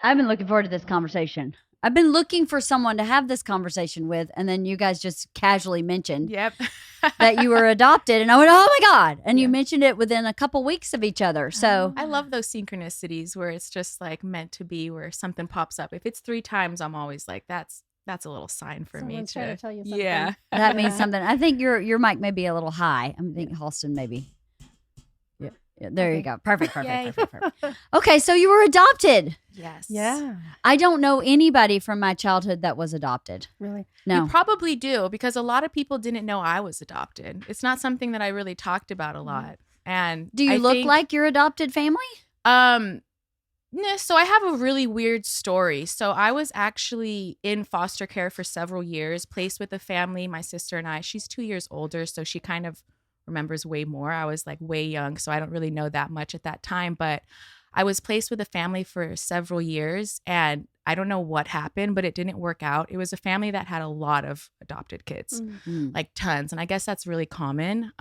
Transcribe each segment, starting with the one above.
I've been looking forward to this conversation. I've been looking for someone to have this conversation with, and then you guys just casually mentioned Yep. that you were adopted, and I went, "Oh my God." And Yeah. you mentioned it within a couple weeks of each other. So I love those synchronicities where it's just like meant to be, where something pops up. If it's 3 times, I'm always like, that's a little sign for Someone's me trying to tell you something. Yeah. that means something. I think your mic may be a little high. I think Halston maybe. Yeah, there you go. Perfect. Yay. Okay, so you were adopted. Yes. Yeah. I don't know anybody from my childhood that was adopted. Really? No. You probably do, because a lot of people didn't know I was adopted. It's not something that I really talked about a lot. And Do you look like your adopted family? No, so I have a really weird story. So I was actually in foster care for several years, placed with a family, my sister and I. She's 2 years older, so she kind of remembers way more. I was like way young, so I don't really know that much at that time. But I was placed with a family for several years, and I don't know what happened, but it didn't work out. It was a family that had a lot of adopted kids, like tons. And I guess that's really common.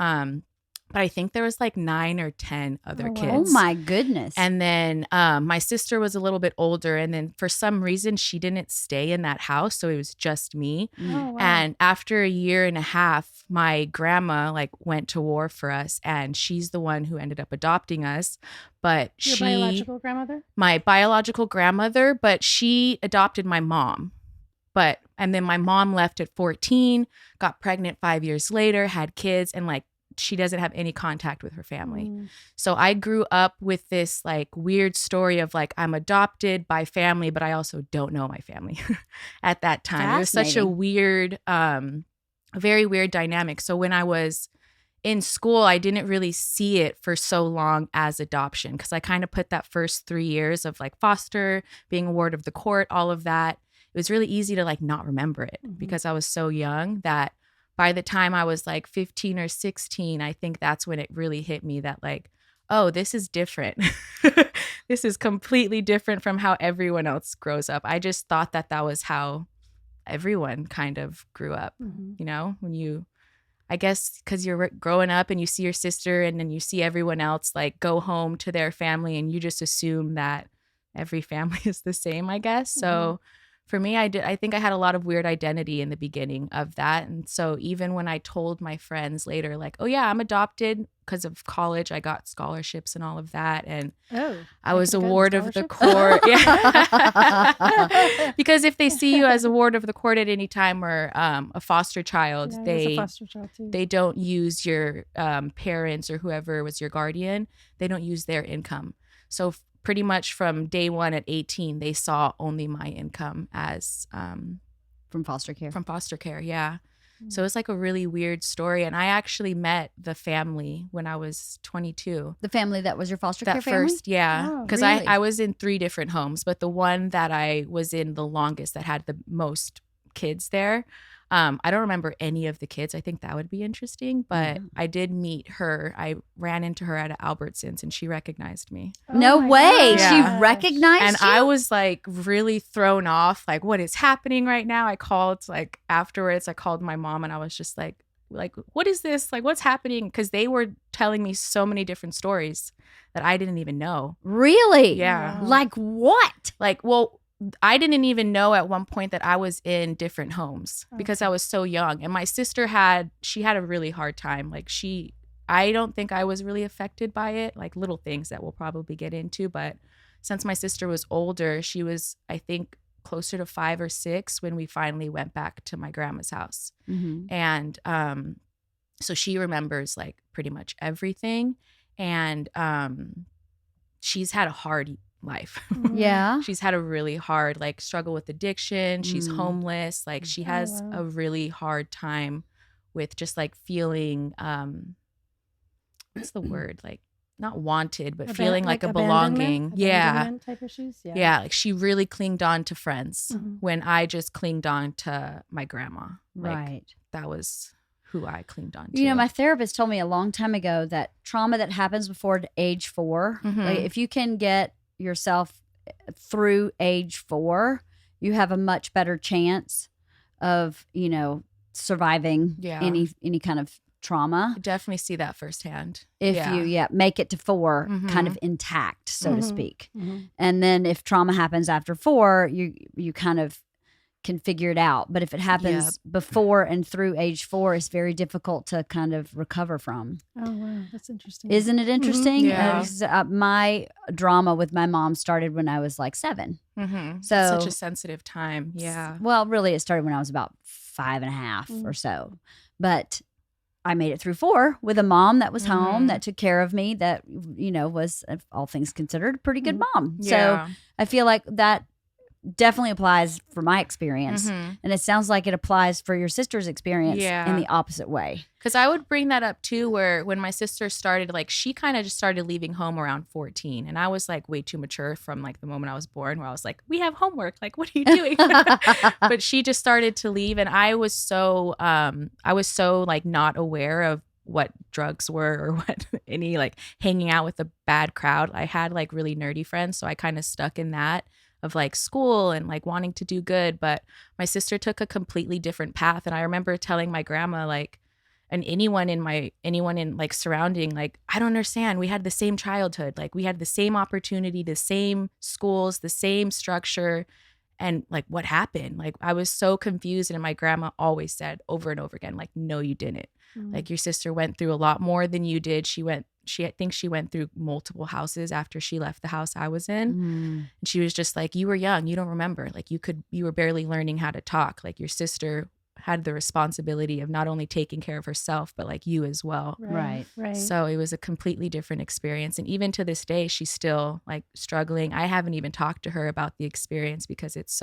But I think there was like 9 or 10 other kids. Oh my goodness. And then my sister was a little bit older, and then for some reason she didn't stay in that house, so it was just me. Oh, wow. And after a year and a half, my grandma like went to war for us, and she's the one who ended up adopting us. But Your biological grandmother? My biological grandmother, but she adopted my mom. And then my mom left at 14, got pregnant 5 years later, had kids, and like she doesn't have any contact with her family. So I grew up with this like weird story of like, I'm adopted by family, but I also don't know my family at that time. It was such a weird, very weird dynamic. So when I was in school, I didn't really see it for so long as adoption, because I kind of put that first 3 years of like foster, being a ward of the court, all of that. It was really easy to like not remember it because I was so young that by the time I was like 15 or 16, I think that's when it really hit me that like, oh, this is different. This is completely different from how everyone else grows up. I just thought that that was how everyone kind of grew up, you know, when you, I guess, because you're growing up and you see your sister and then you see everyone else like go home to their family and you just assume that every family is the same, I guess. So for me, I think I had a lot of weird identity in the beginning of that. And so even when I told my friends later, like, oh, yeah, I'm adopted because of college, I got scholarships and all of that. And I was a ward of the court. Yeah. Because if they see you as a ward of the court at any time or a foster child, they don't use your parents or whoever was your guardian. They don't use their income. So pretty much from day one at 18, they saw only my income as from foster care. From foster care, yeah. So it's like a really weird story. And I actually met the family when I was 22. The family that was your foster care family? That first, yeah. Because really? I was in 3 different homes, but the one that I was in the longest that had the most kids there, I don't remember any of the kids. I think that would be interesting, but I did meet her. I ran into her at Albertsons and she recognized me. No way. Yeah. She recognized and you? I was like really thrown off. Like, what is happening right now? I called like afterwards, I called my mom and I was just like, what is this? Like, what's happening? Because they were telling me so many different stories that I didn't even know. Really? Yeah. Like what? Like, well, I didn't even know at one point that I was in different homes because I was so young. And my sister she had a really hard time. Like I don't think I was really affected by it, like little things that we'll probably get into. But since my sister was older, she was, I think, closer to 5 or 6 when we finally went back to my grandma's house. And so she remembers like pretty much everything. And she's had a hard life. Yeah. She's had a really hard like struggle with addiction. She's homeless. Like she has a really hard time with just like feeling what's the word? Like not wanted, but feeling like a belonging. Yeah. Type issues. Yeah. Yeah. Like she really clinged on to friends when I just clinged on to my grandma. Like, right. That was who I clinged on to. You know, my therapist told me a long time ago that trauma that happens before age 4, like if you can get yourself through age 4, you have a much better chance of, you know, surviving any kind of trauma. I definitely see that firsthand. If you make it to 4 kind of intact, so to speak. And then if trauma happens after 4, you kind of can figure it out. But if it happens before and through age 4, it's very difficult to kind of recover from. Oh, wow. That's interesting. Isn't it interesting? Yeah. My drama with my mom started when I was like 7. So such a sensitive time. Yeah. Well, really, it started when I was about 5.5 or so. But I made it through 4 with a mom that was home, that took care of me, that, was, all things considered, a pretty good mom. Yeah. So I feel like that definitely applies for my experience. And it sounds like it applies for your sister's experience in the opposite way. Because I would bring that up too, where when my sister started, like she kind of just started leaving home around 14. And I was like way too mature from like the moment I was born, where I was like, we have homework. Like, what are you doing? But she just started to leave. And I was so like not aware of what drugs were or what any like hanging out with a bad crowd. I had like really nerdy friends. So I kind of stuck in that of like school and like wanting to do good. But my sister took a completely different path. And I remember telling my grandma, like, and anyone in like surrounding, like, I don't understand. We had the same childhood. Like we had the same opportunity, the same schools, the same structure. And like, what happened? Like, I was so confused. And my grandma always said over and over again, like, no, you didn't. Like your sister went through a lot more than you did. I think she went through multiple houses after she left the house I was in. And she was just like, you were young. You don't remember. Like you were barely learning how to talk. Like your sister had the responsibility of not only taking care of herself, but like you as well. Right. So it was a completely different experience. And even to this day, she's still like struggling. I haven't even talked to her about the experience because it's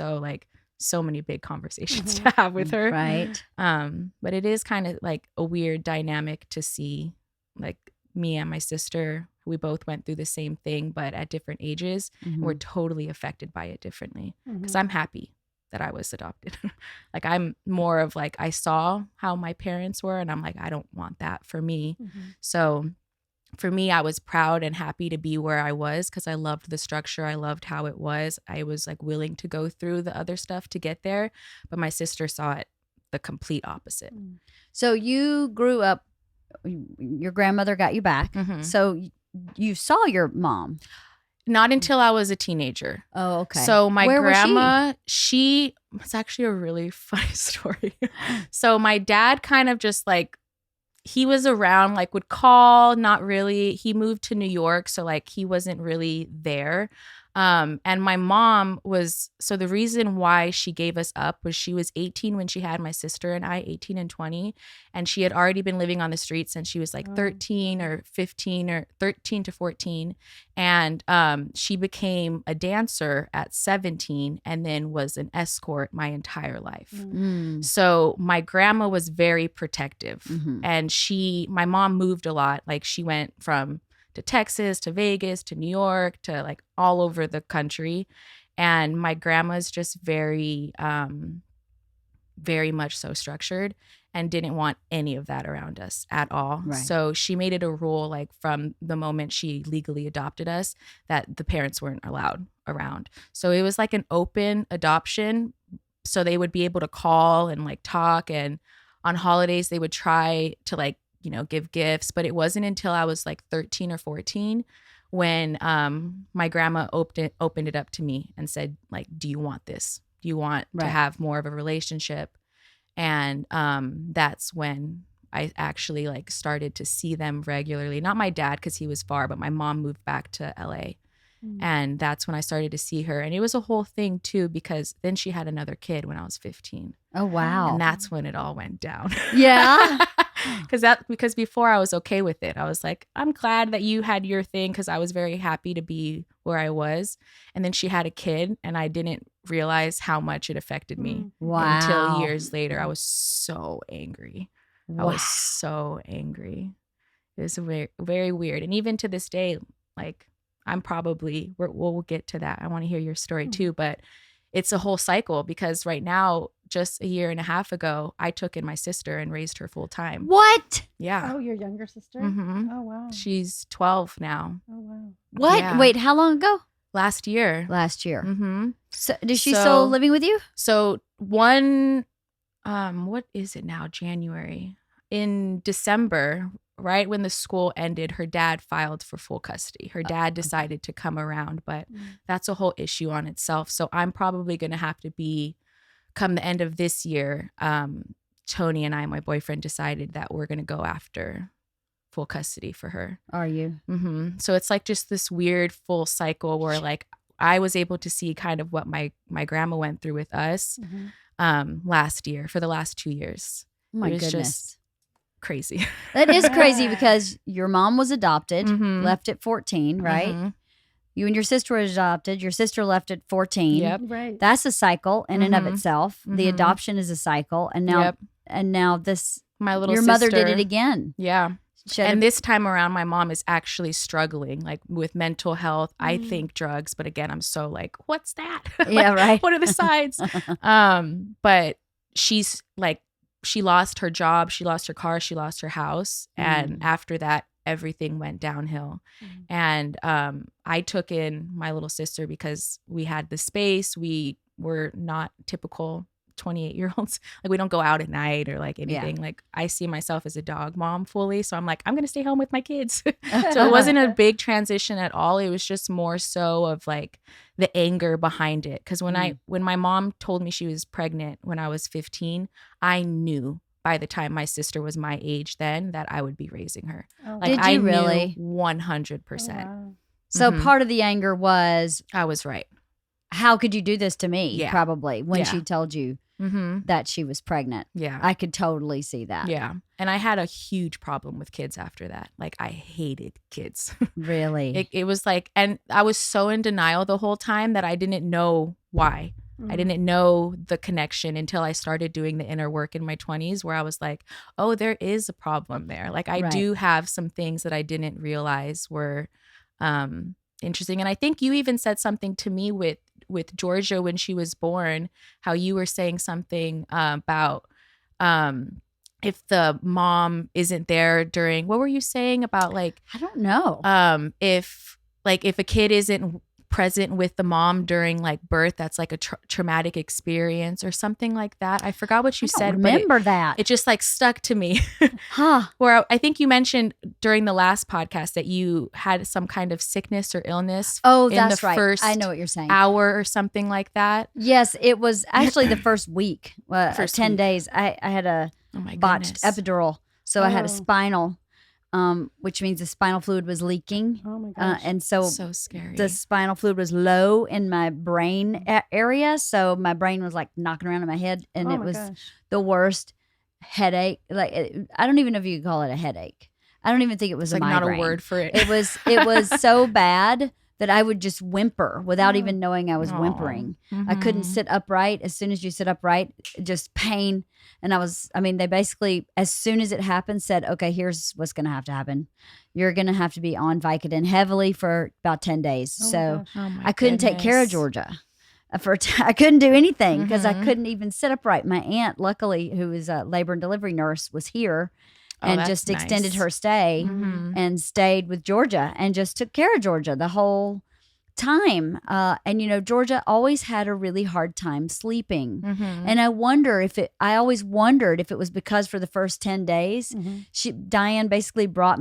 so many big conversations to have with her. Right. But it is kind of like a weird dynamic to see, like me and my sister, we both went through the same thing, but at different ages. And we're totally affected by it differently. Because I'm happy that I was adopted. Like I'm more of like, I saw how my parents were and I'm like, I don't want that for me. So for me, I was proud and happy to be where I was because I loved the structure. I loved how it was. I was like willing to go through the other stuff to get there. But my sister saw it the complete opposite. So you grew up, your grandmother got you back. So you saw your mom. Not until I was a teenager. Oh, okay. So my Where grandma, it's actually a really funny story. So my dad kind of just like, he was around, like would call, not really. He moved to New York, so like he wasn't really there. And my mom so the reason why she gave us up was she was 18 when she had my sister and I, 18 and 20. And she had already been living on the streets since she was like 13 or 15 or 13 to 14. And she became a dancer at 17 and then was an escort my entire life. So my grandma was very protective. And my mom moved a lot. Like she went from to Texas, to Vegas, to New York, to like all over the country. And my grandma's just very, very much so structured and didn't want any of that around us at all. Right. So she made it a rule, like from the moment she legally adopted us, that the parents weren't allowed around. So it was like an open adoption. So they would be able to call and like talk, and on holidays they would try to like, give gifts. But it wasn't until I was like 13 or 14 when my grandma opened it up to me and said, like, do you want this? Do you want to have more of a relationship? And that's when I actually like started to see them regularly. Not my dad because he was far, but my mom moved back to LA. And that's when I started to see her. And it was a whole thing too, because then she had another kid when I was 15. Oh, wow. And that's when it all went down. Yeah. Because before I was okay with it. I was like, I'm glad that you had your thing because I was very happy to be where I was. And then she had a kid and I didn't realize how much it affected me. Wow. Until years later. I was so angry. Wow. I was so angry. It was very, very weird. And even to this day, like we'll get to that. I want to hear your story too, but it's a whole cycle because right now, just a year and a half ago, I took in my sister and raised her full time. What? Yeah. Oh, your younger sister? Oh, wow. She's 12 now. Oh, wow. What? Yeah. Wait, how long ago? Last year. So is she still living with you? So what is it now? January. in December, right when the school ended, her dad filed for full custody. Her dad decided to come around, but that's a whole issue on itself. So I'm probably going to have to come the end of this year, Tony and I, my boyfriend, decided that we're going to go after full custody for her. Are you? Mm-hmm. So it's like just this weird full cycle where like I was able to see kind of what my grandma went through with us last year for the last 2 years. Oh my it was goodness. Just crazy. That is crazy because your mom was adopted, left at 14, right? Mm-hmm. You and your sister were adopted. Your sister left at 14. Yep. Right. That's a cycle in and of itself. The adoption is a cycle. And now this, my little your sister, mother did it again. Yeah. And this time around, my mom is actually struggling like with mental health. I think drugs, but again, I'm so like, what's that? Yeah, right. What are the signs? But she's like, she lost her job, she lost her car, she lost her house. And after that, everything went downhill. And I took in my little sister because we had the space. We were not typical 28-year-olds. Like we don't go out at night or like anything. Like I see myself as a dog mom fully. So I'm like, I'm going to stay home with my kids. So it wasn't a big transition at all. It was just more so of like the anger behind it. Because when my mom told me she was pregnant when I was 15, I knew by the time my sister was my age then that I would be raising her. Oh, Like Did you I really? knew 100%. wow. So part of the anger was, I was right. how could you do this to me? Yeah. Probably when Yeah. she told you that she was pregnant. Yeah. I could totally see that. Yeah. And I had a huge problem with kids after that. Like I hated kids. Really? It was like, and I was so in denial the whole time that I didn't know why. I didn't know the connection until I started doing the inner work in my 20s where I was like, oh, there is a problem there. Like I do have some things that I didn't realize were interesting. And I think you even said something to me with Georgia when she was born, how you were saying something about if the mom isn't there during, what were you saying about like, I don't know. if a kid isn't present with the mom during like birth, that's like a traumatic experience or something like that. I forgot what you said. Remember that. It just like stuck to me. Huh. Where I think you mentioned during the last podcast that you had some kind of sickness or illness. Oh, in that's the right. First I know what you're saying. hour or something like that. Yes, it was actually the first week. First 10 week. days. I had a botched epidural. So I had a spinal, which means the spinal fluid was leaking. Oh my gosh. And so scary. the spinal fluid was low in my brain area. So my brain was like knocking around in my head. And it was the worst headache. Like, I don't even know if you could call it a headache. I don't even think it was It's a like migraine. not a word for it. It was so bad that I would just whimper without even knowing I was whimpering. I couldn't sit upright. As soon as you sit upright, just pain. And they basically, as soon as it happened, said, okay, here's what's going to have to happen. You're going to have to be on Vicodin heavily for about 10 days. So I couldn't take care of Georgia. I couldn't do anything because I couldn't even sit upright. My aunt, luckily, who is a labor and delivery nurse, was here. And just extended her stay and stayed with Georgia and just took care of Georgia the whole time. And, Georgia always had a really hard time sleeping. And I always wondered if it was because for the first 10 days, Diane basically brought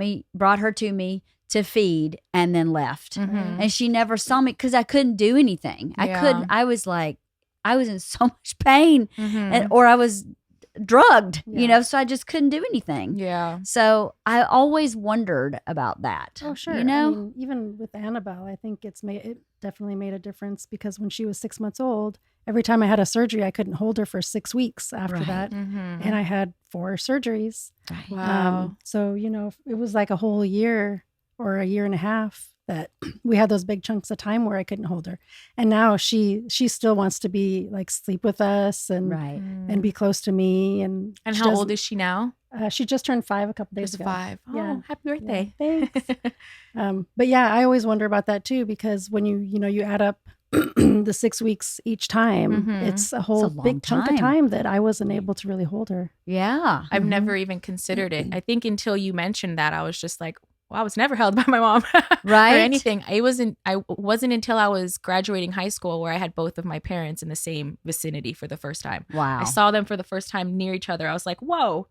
her to me to feed and then left. And she never saw me because I couldn't do anything. I was in so much pain or I was drugged, so I just couldn't do anything. Yeah. So I always wondered about that. Oh, sure. I mean, even with Annabelle, I think it definitely made a difference because when she was 6 months old, every time I had a surgery, I couldn't hold her for 6 weeks after that. And I had 4 surgeries. Right. Wow. So, it was like a whole year or a year and a half that we had those big chunks of time where I couldn't hold her. And now she still wants to be like sleep with us and be close to me. And how old is she now? She just turned 5 a couple days ago. 5. Oh, yeah. Happy birthday. Yeah, thanks. But yeah, I always wonder about that too, because when you add up the 6 weeks each time, it's a whole big chunk of time that I wasn't able to really hold her. Yeah. I've never even considered it. I think until you mentioned that, I was just like, I was never held by my mom right? or anything. I wasn't until I was graduating high school where I had both of my parents in the same vicinity for the first time. Wow. I saw them for the first time near each other. I was like, whoa,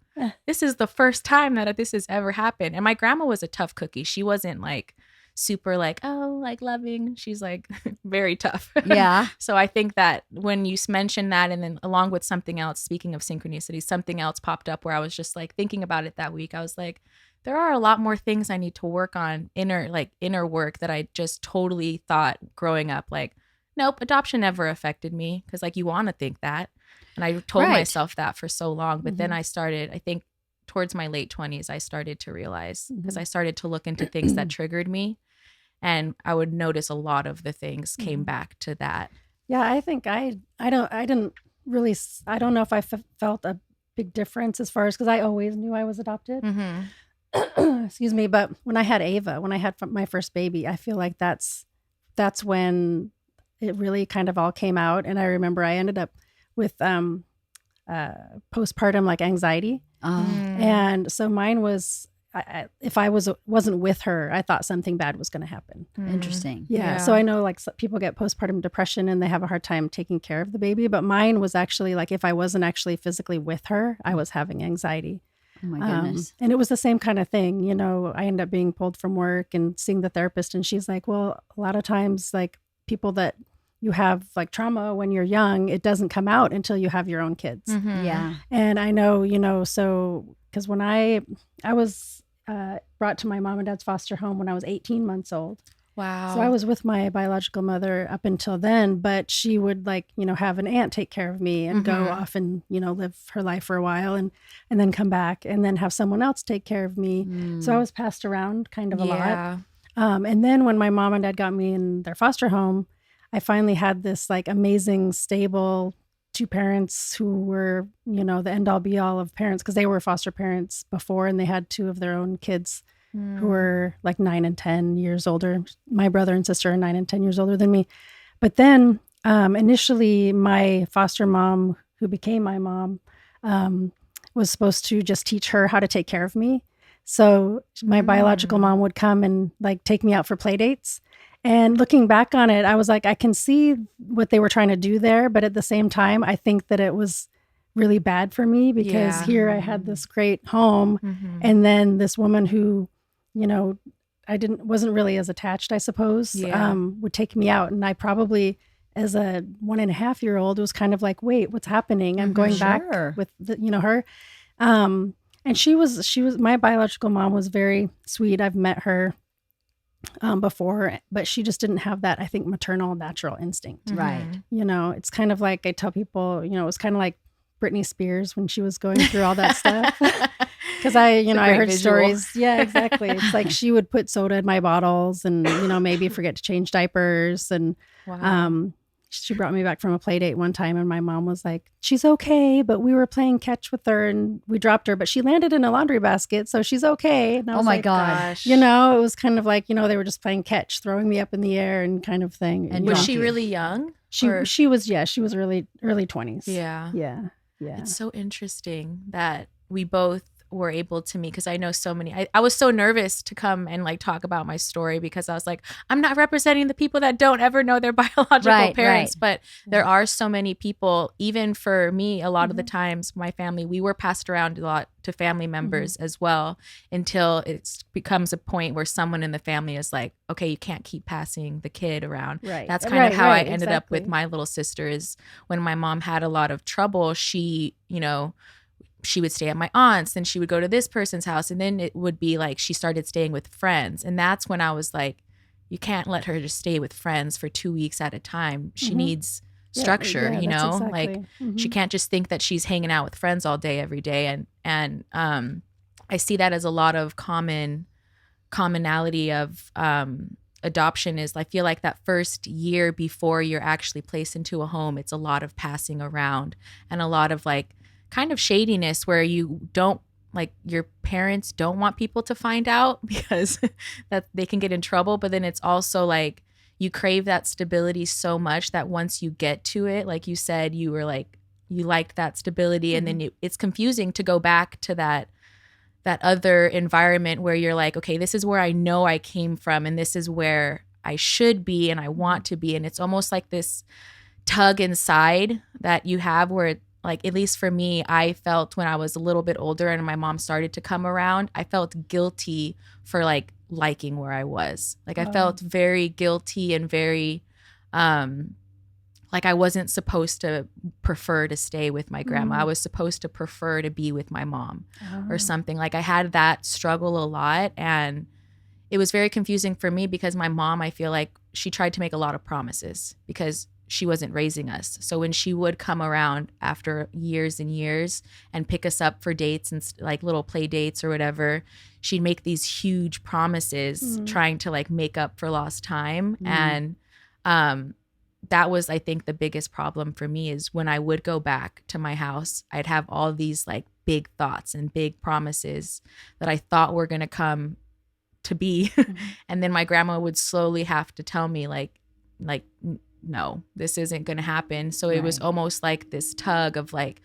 this is the first time that this has ever happened. And my grandma was a tough cookie. She wasn't like super like, oh, like loving. She's like very tough. Yeah. So I think that when you mentioned that, and then along with something else, speaking of synchronicity, something else popped up where I was just like thinking about it that week. I was like, there are a lot more things I need to work on, inner work that I just totally thought growing up, like, nope, adoption never affected me. Cause like you want to think that. And I told myself that for so long. But then I started, I think towards my late 20s, I started to realize, because I started to look into things that triggered me. And I would notice a lot of the things came back to that. Yeah, I think I don't know if I felt a big difference as far as, because I always knew I was adopted. Excuse me. But when I had Ava, when I had my first baby, I feel like that's when it really kind of all came out. And I remember I ended up with postpartum like anxiety. And so mine was, if I wasn't with her, I thought something bad was going to happen. Interesting. Yeah. So I know like people get postpartum depression and they have a hard time taking care of the baby. But mine was actually like, if I wasn't actually physically with her, I was having anxiety. Oh my goodness. And it was the same kind of thing. You know, I ended up being pulled from work and seeing the therapist. And she's like, well, a lot of times like people that you have like trauma when you're young, it doesn't come out until you have your own kids. Yeah. And I know, you know, so because when I was brought to my mom and dad's foster home when I was 18 months old. Wow. So I was with my biological mother up until then, but she would like, you know, have an aunt take care of me and go off and, you know, live her life for a while and then come back and then have someone else take care of me. So I was passed around kind of a lot. And then when my mom and dad got me in their foster home, I finally had this like amazing, stable two parents who were, you know, the end all be all of parents, because they were foster parents before and they had two of their own kids who were like 9 and 10 years older. My brother and sister are 9 and 10 years older than me. But then initially my foster mom, who became my mom, was supposed to just teach her how to take care of me. So my biological mom would come and like take me out for play dates. And looking back on it, I was like, I can see what they were trying to do there. But at the same time, I think that it was really bad for me because here I had this great home. And then this woman who, you know, wasn't really as attached, I suppose, would take me out. And I probably, as a 1.5-year-old, was kind of like, wait, what's happening? I'm going back with, her. And she was, my biological mom was very sweet. I've met her before, but she just didn't have that, I think, maternal natural instinct. Right. You know, it's kind of like I tell people, you know, it was kind of like Britney Spears when she was going through all that stuff. Because I heard stories. Yeah, exactly. It's like she would put soda in my bottles and, you know, maybe forget to change diapers. And she brought me back from a play date one time and my mom was like, she's okay, but we were playing catch with her and we dropped her, but she landed in a laundry basket, so she's okay. And I was gosh. You know, it was kind of like, you know, they were just playing catch, throwing me up in the air and kind of thing. And was she really young? She was early 20s. Yeah. It's so interesting that we both were able to meet, because I know so many. I was so nervous to come and like talk about my story because I was like, I'm not representing the people that don't ever know their biological parents. But there are so many people, even for me, a lot of the times, my family, we were passed around a lot to family members as well, until it becomes a point where someone in the family is like, okay, you can't keep passing the kid around. That's kind of how I ended up with my little sister. Is when my mom had a lot of trouble, she, you know, she would stay at my aunt's, then she would go to this person's house. And then it would be like, she started staying with friends. And that's when I was like, you can't let her just stay with friends for 2 weeks at a time. She needs structure, you know, like she can't just think that she's hanging out with friends all day, every day. And I see that as a lot of commonality of adoption is, I feel like that first year before you're actually placed into a home, it's a lot of passing around and a lot of like kind of shadiness where you don't, like, your parents don't want people to find out because that they can get in trouble. But then it's also like you crave that stability so much that once you get to it, like you said, you were like, you liked that stability. And then it's confusing to go back to that that other environment where you're like, okay, this is where I know I came from and this is where I should be and I want to be. And it's almost like this tug inside that you have where, like, at least for me, I felt when I was a little bit older and my mom started to come around, I felt guilty for like liking where I was. Like I felt very guilty and very like I wasn't supposed to prefer to stay with my grandma. I was supposed to prefer to be with my mom or something. Like I had that struggle a lot, and it was very confusing for me because my mom, I feel like she tried to make a lot of promises because she wasn't raising us. So when she would come around after years and years and pick us up for dates and like little play dates or whatever, she'd make these huge promises trying to like make up for lost time. And that was, I think, the biggest problem for me is when I would go back to my house, I'd have all these like big thoughts and big promises that I thought were going to come to be. And then my grandma would slowly have to tell me like, no, this isn't going to happen. So it was almost like this tug of like,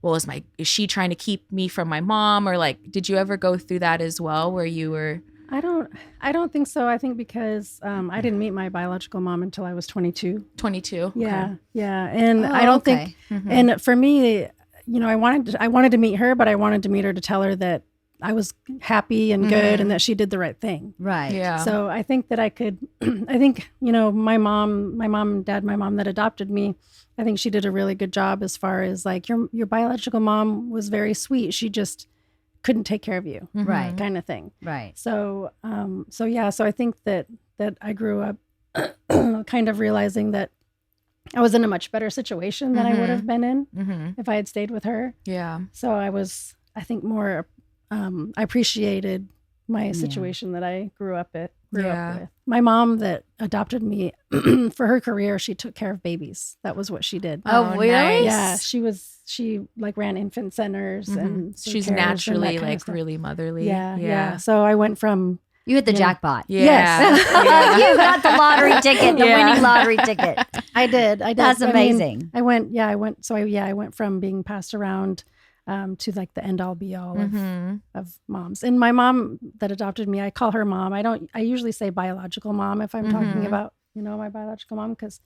well, is she trying to keep me from my mom? Or like, did you ever go through that as well where you were? I don't think so. I think because I didn't meet my biological mom until I was 22. 22. Yeah. Okay. Yeah. And I don't think, and for me, you know, I wanted to meet her, but I wanted to meet her to tell her that I was happy and good and that she did the right thing. Right. Yeah. So I think that I could, I think, you know, my mom and dad, my mom that adopted me, I think she did a really good job as far as like your biological mom was very sweet. She just couldn't take care of you. Right. Kind of thing. Right. So, so I think that I grew up kind of realizing that I was in a much better situation than I would have been in if I had stayed with her. Yeah. So I think more, I appreciated my situation that I grew up with. My mom that adopted me for her career, she took care of babies. That was what she did. Oh, really? Nice. Yeah, she like ran infant centers and she's naturally like really motherly. Yeah. So I went from you hit the jackpot. Yeah. Yes. You got the lottery ticket, the winning lottery ticket. I did. That's amazing. I went from being passed around to like the end all be all of moms. And my mom that adopted me, I call her mom. I usually say biological mom if I'm talking about, you know, my biological mom, because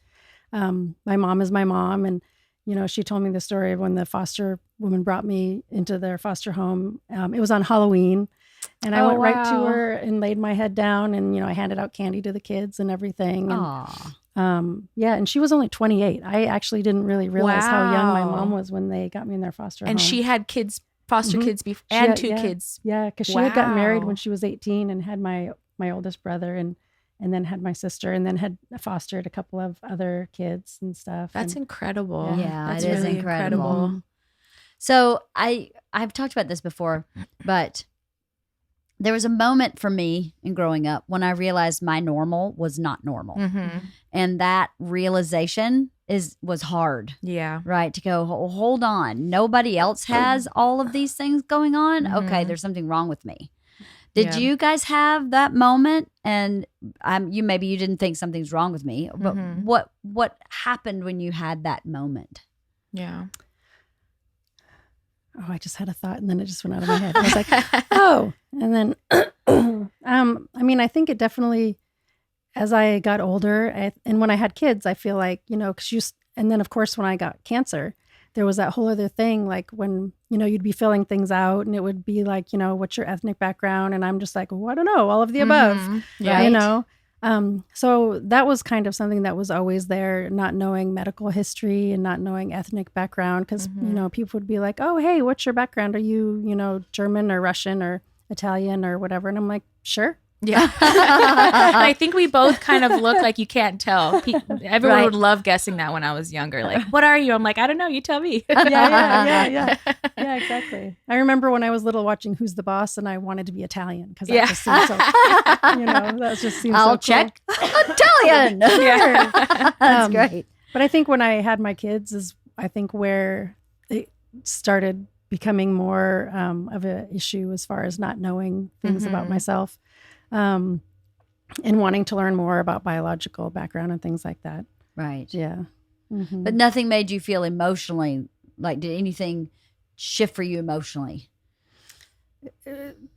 my mom is my mom. And, you know, she told me the story of when the foster woman brought me into their foster home. It was on Halloween. And I went right to her and laid my head down and, you know, I handed out candy to the kids and everything. And, and she was only 28. I actually didn't really realize how young my mom was when they got me in their foster home. And she had kids, foster kids before, and two kids. Yeah, because she had gotten married when she was 18 and had my oldest brother and then had my sister and then had fostered a couple of other kids and stuff. That's incredible. Yeah, that's it is really incredible. So I've talked about this before, but there was a moment for me in growing up when I realized my normal was not normal. And that realization was hard. Yeah. Right. To go, hold on. Nobody else has all of these things going on. Okay. There's something wrong with me. Did you guys have that moment? And you didn't think something's wrong with me, but what happened when you had that moment? Yeah. Oh, I just had a thought and then it just went out of my head. I was like, oh, and then, I mean, I think it definitely, as I got older and when I had kids, I feel like, you know, and then of course, when I got cancer, there was that whole other thing, like when, you know, you'd be filling things out and it would be like, you know, what's your ethnic background? And I'm just like, well, I don't know, all of the above, you know? So that was kind of something that was always there, not knowing medical history and not knowing ethnic background. Cause you know, people would be like, oh, hey, what's your background? Are you, you know, German or Russian or Italian or whatever? And I'm like, sure. Yeah. I think we both kind of look like you can't tell. Everyone would love guessing that when I was younger. Like, what are you? I'm like, I don't know. You tell me. Yeah, exactly. I remember when I was little watching Who's the Boss and I wanted to be Italian because that just seems so, you know, that just seems I'll so cool. check Italian. That's great. But I think when I had my kids is I think where it started becoming more of an issue as far as not knowing things about myself. And wanting to learn more about biological background and things like that. Right. Yeah. But nothing made you feel emotionally, like did anything shift for you emotionally?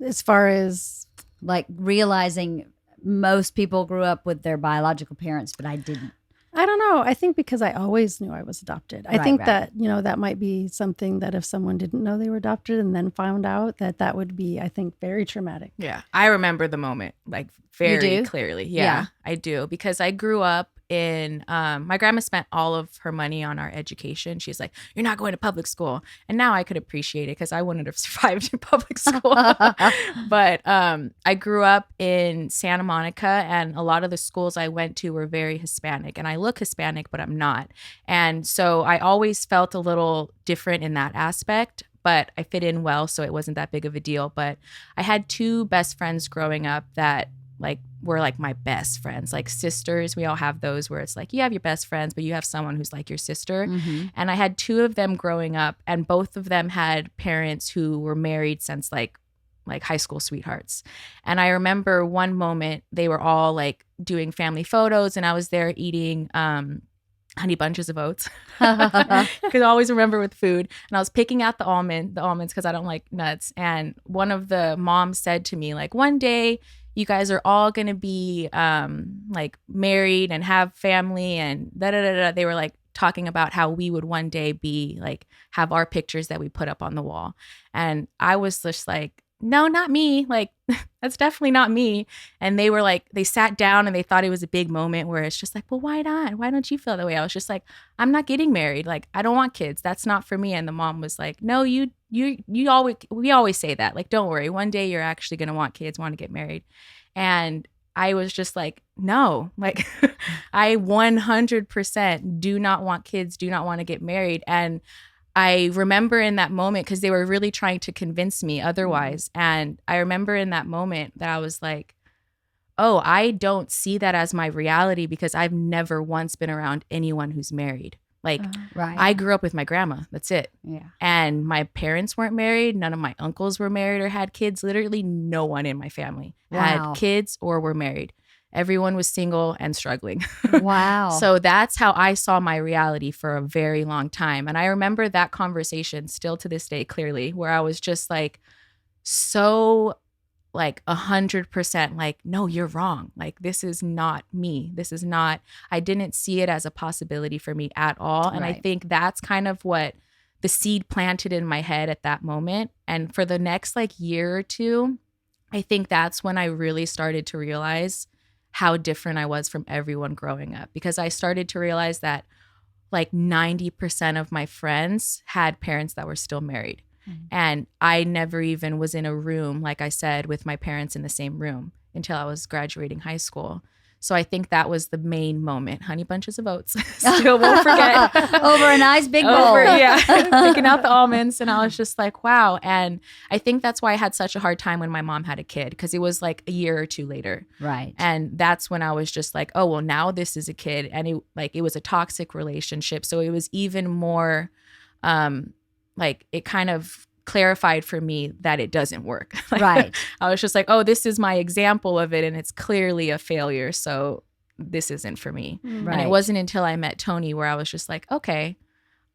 as far as like realizing most people grew up with their biological parents, but I didn't. I don't know. I think because I always knew I was adopted. I think that, that might be something that if someone didn't know they were adopted and then found out, that would be, I think, very traumatic. Yeah. I remember the moment like very clearly. Yeah, I do. Because I grew up in, my grandma spent all of her money on our education. She's like, you're not going to public school. And now I could appreciate it because I wouldn't have survived in public school. But I grew up in Santa Monica, and a lot of the schools I went to were very Hispanic. And I look Hispanic, but I'm not. And so I always felt a little different in that aspect, but I fit in well, so it wasn't that big of a deal. But I had two best friends growing up that like were like my best friends, like sisters. We all have those where it's like you have your best friends, but you have someone who's like your sister. Mm-hmm. And I had two of them growing up, and both of them had parents who were married since like high school sweethearts. And I remember one moment they were all like doing family photos, and I was there eating honey bunches of oats because I always remember with food. And I was picking out the almonds because I don't like nuts. And one of the moms said to me, like, one day you guys are all going to be like married and have family and da da da da. They were like talking about how we would one day be like, have our pictures that we put up on the wall. And I was just like, no, not me. Like, that's definitely not me. And they were like, they sat down and they thought it was a big moment where it's just like, well, why not? Why don't you feel that way? I was just like, I'm not getting married. Like, I don't want kids. That's not for me. And the mom was like, no, we always say that. Like, don't worry. One day you're actually going to want kids, want to get married. And I was just like, no, like I 100% do not want kids, do not want to get married. And I remember in that moment, because they were really trying to convince me otherwise. And I remember in that moment that I was like, oh, I don't see that as my reality because I've never once been around anyone who's married. Like, I grew up with my grandma. That's it. Yeah. And my parents weren't married. None of my uncles were married or had kids. Literally no one in my family had kids or were married. Everyone was single and struggling. Wow. So that's how I saw my reality for a very long time. And I remember that conversation still to this day clearly, where I was just like, so like 100% like, no, you're wrong. Like, this is not me. This is not, I didn't see it as a possibility for me at all. And I think that's kind of what the seed planted in my head at that moment. And for the next like year or two, I think that's when I really started to realize how different I was from everyone growing up, because I started to realize that like 90% of my friends had parents that were still married. Mm-hmm. And I never even was in a room, like I said, with my parents in the same room until I was graduating high school. So I think that was the main moment. Honey bunches of oats. Still won't forget. Over a nice big bowl. Picking out the almonds. And I was just like, wow. And I think that's why I had such a hard time when my mom had a kid, because it was like a year or two later. Right. And that's when I was just like, oh, well, now this is a kid. And it was a toxic relationship. So it was even more like it kind of clarified for me that it doesn't work. Right. I was just like, oh, this is my example of it, and it's clearly a failure, so this isn't for me. Right. And it wasn't until I met Tony where I was just like, okay,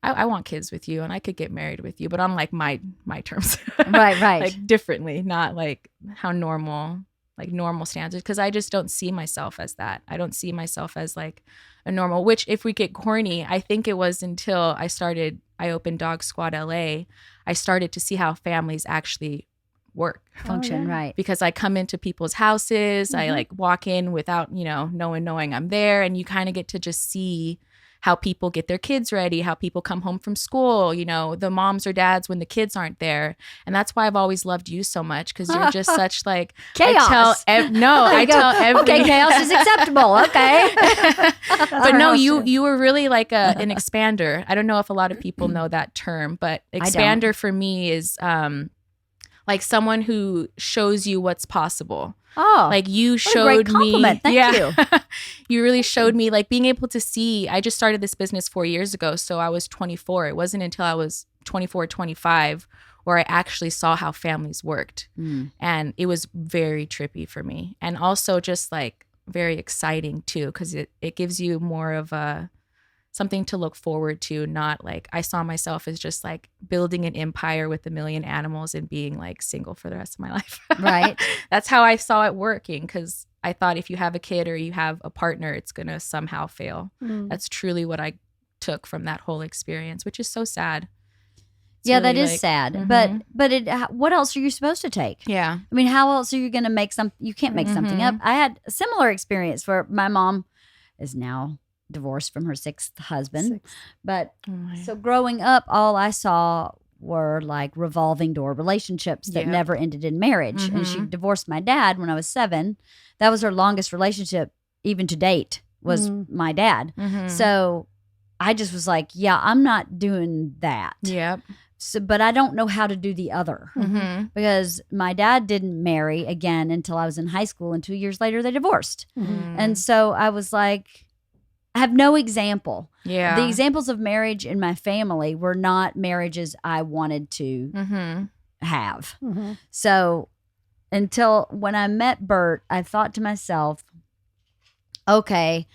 I want kids with you and I could get married with you, but on like my terms. Right. Like differently, not like how normal standards, because I just don't see myself as that. I don't see myself as like a normal, which if we get corny, I think it was until I opened Dog Squad LA, I started to see how families actually work. Function, right. Because I come into people's houses, I like walk in without, no one knowing I'm there, and you kind of get to just see how people get their kids ready, how people come home from school, the moms or dads when the kids aren't there. And that's why I've always loved you so much, because you're just such like chaos. I tell every okay, chaos is acceptable. Okay. But no, you were really like an expander. I don't know if a lot of people know that term, but expander for me is like someone who shows you what's possible. Oh, like you showed what a great compliment. me. Thank you. You really showed me like being able to see. I just started this business 4 years ago, so I was 24. It wasn't until I was 24, 25 where I actually saw how families worked. And it was very trippy for me, and also just like very exciting too, because it gives you more of a something to look forward to, not like I saw myself as just like building an empire with a million animals and being like single for the rest of my life. Right. That's how I saw it working, because I thought if you have a kid or you have a partner, it's going to somehow fail. That's truly what I took from that whole experience, which is so sad. It's yeah, really that is like, sad. But what else are you supposed to take? Yeah. I mean, how else are you going to make you can't make something up. I had a similar experience where my mom is now divorced from her 6th husband. But so growing up, all I saw were like revolving door relationships that never ended in marriage. And she divorced my dad when I was 7. That was her longest relationship, even to date, was my dad. So I just was like, yeah, I'm not doing that. Yep. So, but I don't know how to do the other because my dad didn't marry again until I was in high school, and 2 years later they divorced. And so I was like, I have no example. Yeah. The examples of marriage in my family were not marriages I wanted to have. So until when I met Bert, I thought to myself, okay,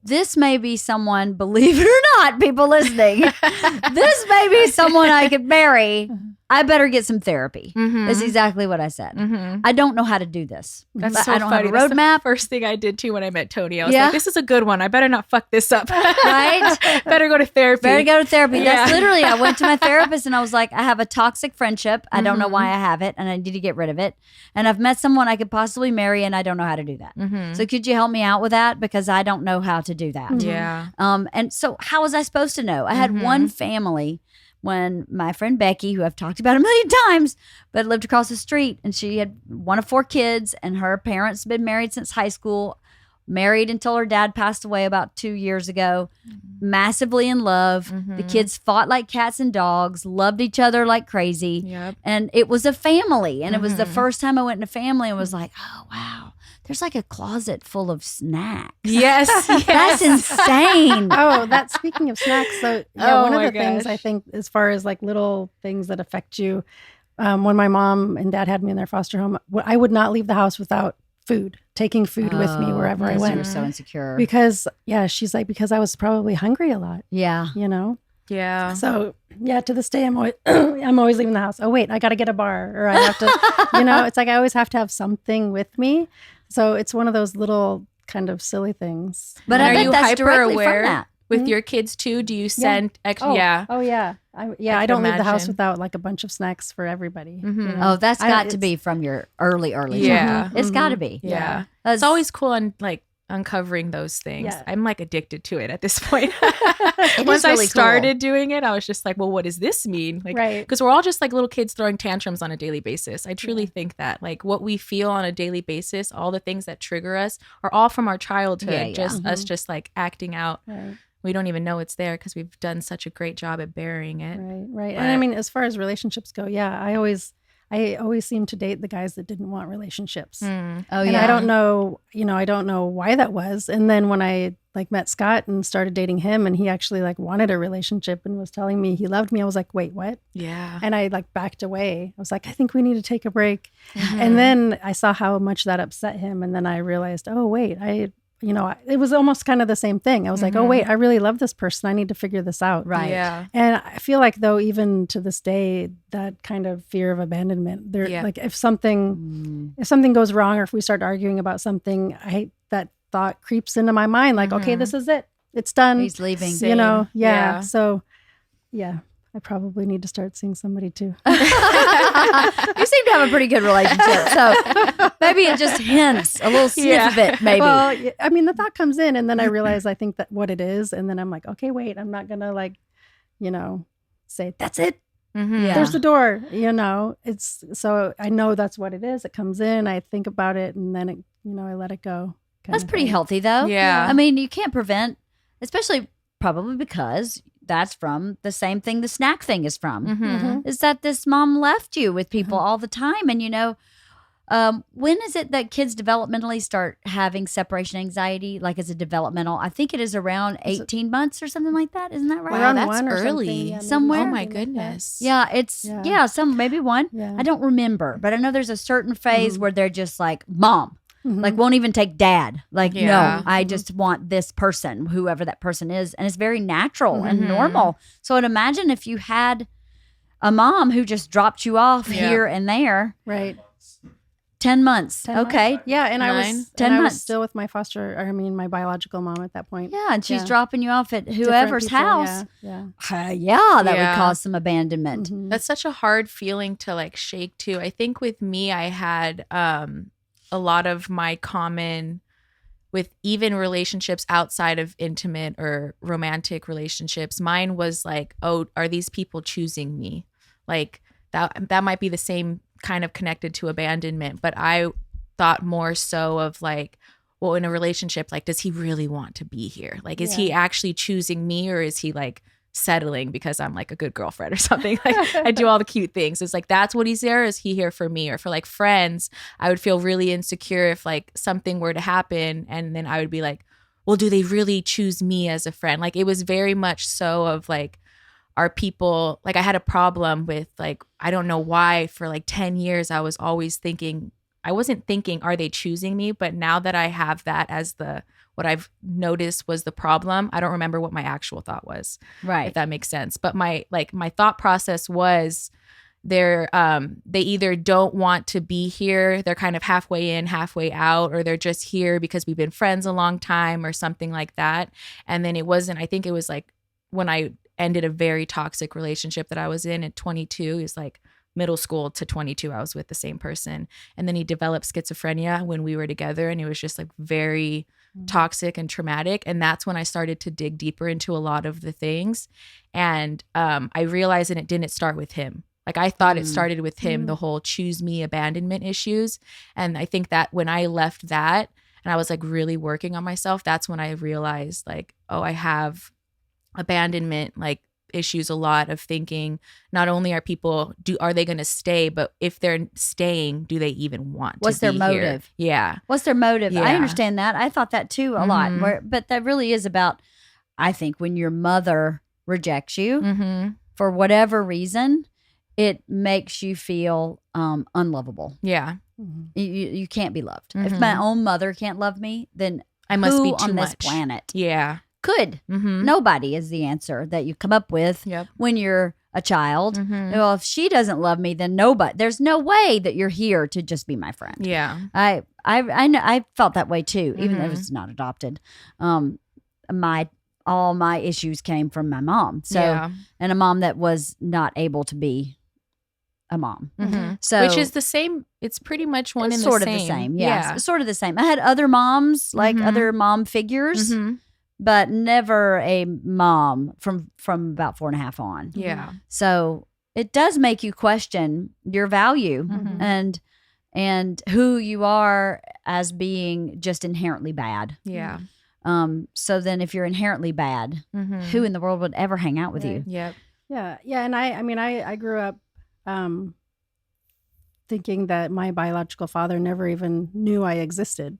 this may be someone, believe it or not, people listening, this may be someone I could marry. I better get some therapy. That's exactly what I said. I don't know how to do this. That's so I don't funny. have a roadmap. First thing I did too when I met Tonya, I was like, this is a good one. I better not fuck this up. Right? Better go to therapy. That's literally, I went to my therapist and I was like, I have a toxic friendship. I don't know why I have it and I need to get rid of it. And I've met someone I could possibly marry and I don't know how to do that. So could you help me out with that? Because I don't know how to do that. Yeah. And so how was I supposed to know? I had one family when my friend Becky, who I've talked about a million times, but lived across the street, and she had one of 4 kids, and her parents had been married since high school, married until her dad passed away about 2 years ago, massively in love. The kids fought like cats and dogs, loved each other like crazy. And it was a family. And it was the first time I went in a family and was like, oh, wow. There's like a closet full of snacks. Yes. That's insane. Speaking of snacks, so one of the things I think as far as like little things that affect you, when my mom and dad had me in their foster home, I would not leave the house without food, taking food with me wherever I went. You're so insecure. Because, she's like, because I was probably hungry a lot. Yeah. You know? Yeah. So, to this day, I'm always, I'm always leaving the house. Oh, wait, I got to get a bar, or I have to, it's like I always have to have something with me. So it's one of those little kind of silly things. But are I bet you that's hyper directly aware from that. with your kids too? Do you send extra? Oh, yeah. Oh, yeah. I don't leave the house without like a bunch of snacks for everybody. You know? Oh, that's got to be from your early Yeah. It's got to be. Yeah. It's always cool on like uncovering those things. Yeah. I'm like addicted to it at this point. really Once I started cool. doing it, I was just like, well, what does this mean? Like, right. Because we're all just like little kids throwing tantrums on a daily basis. I truly think that like what we feel on a daily basis, all the things that trigger us are all from our childhood. Just us just like acting out. Right. We don't even know it's there because we've done such a great job at burying it. Right. And I mean, as far as relationships go, I always seem to date the guys that didn't want relationships. Oh, and I don't know, I don't know why that was. And then when I like met Scott and started dating him, and he actually like wanted a relationship and was telling me he loved me, I was like, wait, what? Yeah. And I like backed away. I was like, I think we need to take a break. And then I saw how much that upset him. And then I realized, oh, wait, it was almost kind of the same thing. I was like, oh, wait, I really love this person. I need to figure this out. Right. Yeah. And I feel like, though, even to this day, that kind of fear of abandonment, like if something goes wrong, or if we start arguing about something, that thought creeps into my mind. Like, okay, this is it. It's done. He's leaving. Same. Yeah. So, I probably need to start seeing somebody too. You seem to have a pretty good relationship. So maybe it just hints a little sniff of it, maybe. Well, I mean, the thought comes in and then I realize I think that what it is. And then I'm like, okay, wait, I'm not going to say, that's it. Yeah. There's the door, it's so I know that's what it is. It comes in, I think about it, and then it, I let it go. That's pretty healthy though. Yeah. I mean, you can't prevent, especially probably because that's from the same thing the snack thing is from, is that this mom left you with people all the time. And, when is it that kids developmentally start having separation anxiety, like as a developmental? I think it is around 18 months or something like that. Isn't that right? Wow, that's early. Somewhere. Oh my goodness. Yeah, it's, maybe one. Yeah. I don't remember, but I know there's a certain phase where they're just like, Mom, Like won't even take dad. Like, Yeah. no, I just want this person, whoever that person is. And it's very natural and normal. So I'd imagine if you had a mom who just dropped you off here and there. Right. 10 months. 10 okay. Months. Yeah. And 10 I months. was still with my my biological mom at that point. Yeah. And she's dropping you off at whoever's house. Yeah. That would cause some abandonment. That's such a hard feeling to like shake too. I think with me, I had a lot of my common with even relationships outside of intimate or romantic relationships. Mine was like, oh, are these people choosing me? Like that might be the same kind of connected to abandonment, but I thought more so of like, well, in a relationship, like, does he really want to be here? Like, is he actually choosing me, or is he like settling because I'm like a good girlfriend or something? Like, I do all the cute things. It's like, that's what he's there. Is he here for me? Or for like friends, I would feel really insecure if like something were to happen, and then I would be like, well, do they really choose me as a friend? Like, it was very much so of like, are people like, I had a problem with like, I don't know why for like 10 years I was always thinking, I wasn't thinking, are they choosing me? But now that I have that as what I've noticed was the problem, I don't remember what my actual thought was. Right. If that makes sense. But my thought process was they either don't want to be here, they're kind of halfway in, halfway out, or they're just here because we've been friends a long time or something like that. And then I think it was like when I ended a very toxic relationship that I was in at 22. It's like middle school to 22, I was with the same person. And then he developed schizophrenia when we were together, and it was just like very toxic and traumatic. And that's when I started to dig deeper into a lot of the things. And I realized that it didn't start with him. Like, I thought it started with him, the whole choose me abandonment issues. And I think that when I left that and I was like really working on myself, that's when I realized like, oh, I have abandonment like issues, a lot of thinking. Not only are they going to stay, but if they're staying, do they even want What's to their be motive? Here? Yeah. What's their motive? Yeah. I understand that. I thought that too a lot. But that really is about, I think, when your mother rejects you for whatever reason, it makes you feel unlovable. Yeah. You can't be loved. If my own mother can't love me, then I must who be too on much. this planet Yeah. could? Nobody is the answer that you come up with when you're a child. Well, if she doesn't love me, then nobody. There's no way that you're here to just be my friend. Yeah. I know, I felt that way too, even though it's not adopted. All my issues came from my mom. So, and a mom that was not able to be a mom. So, which is the same. It's pretty much one and sort the same. of the same. Yeah, sort of the same. I had other moms, like other mom figures, but never a mom from about 4.5 on. Yeah. So it does make you question your value and who you are as being just inherently bad. Yeah. So then if you're inherently bad, who in the world would ever hang out with you? Yep. Yeah. Yeah. And I grew up thinking that my biological father never even knew I existed.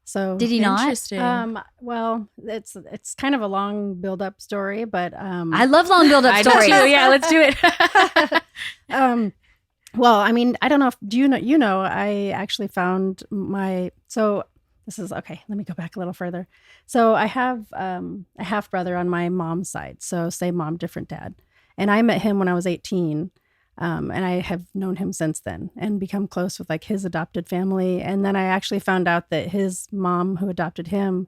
So did he not? Interesting. Well, it's kind of a long build-up story, but I love long build-up stories. Yeah, let's do it. Well, I mean, I don't know if you know, I actually found this is okay. Let me go back a little further. So I have a half brother on my mom's side. So same mom, different dad. And I met him when I was 18. And I have known him since then and become close with like his adopted family. And then I actually found out that his mom who adopted him,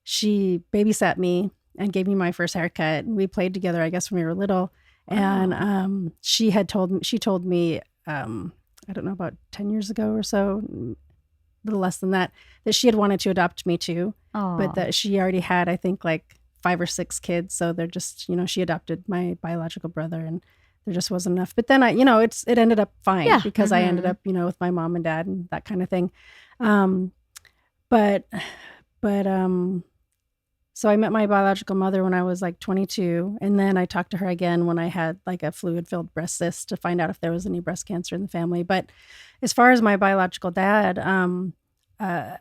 she babysat me and gave me my first haircut. We played together, I guess, when we were little. Wow. And she told me, I don't know, about 10 years ago or so, a little less than that she had wanted to adopt me too. Aww. But that she already had, I think, like 5 or 6 kids. So they're just, she adopted my biological brother and there just wasn't enough. But then it ended up fine because I ended up, with my mom and dad and that kind of thing. So I met my biological mother when I was like 22. And then I talked to her again when I had like a fluid-filled breast cyst to find out if there was any breast cancer in the family. But as far as my biological dad, I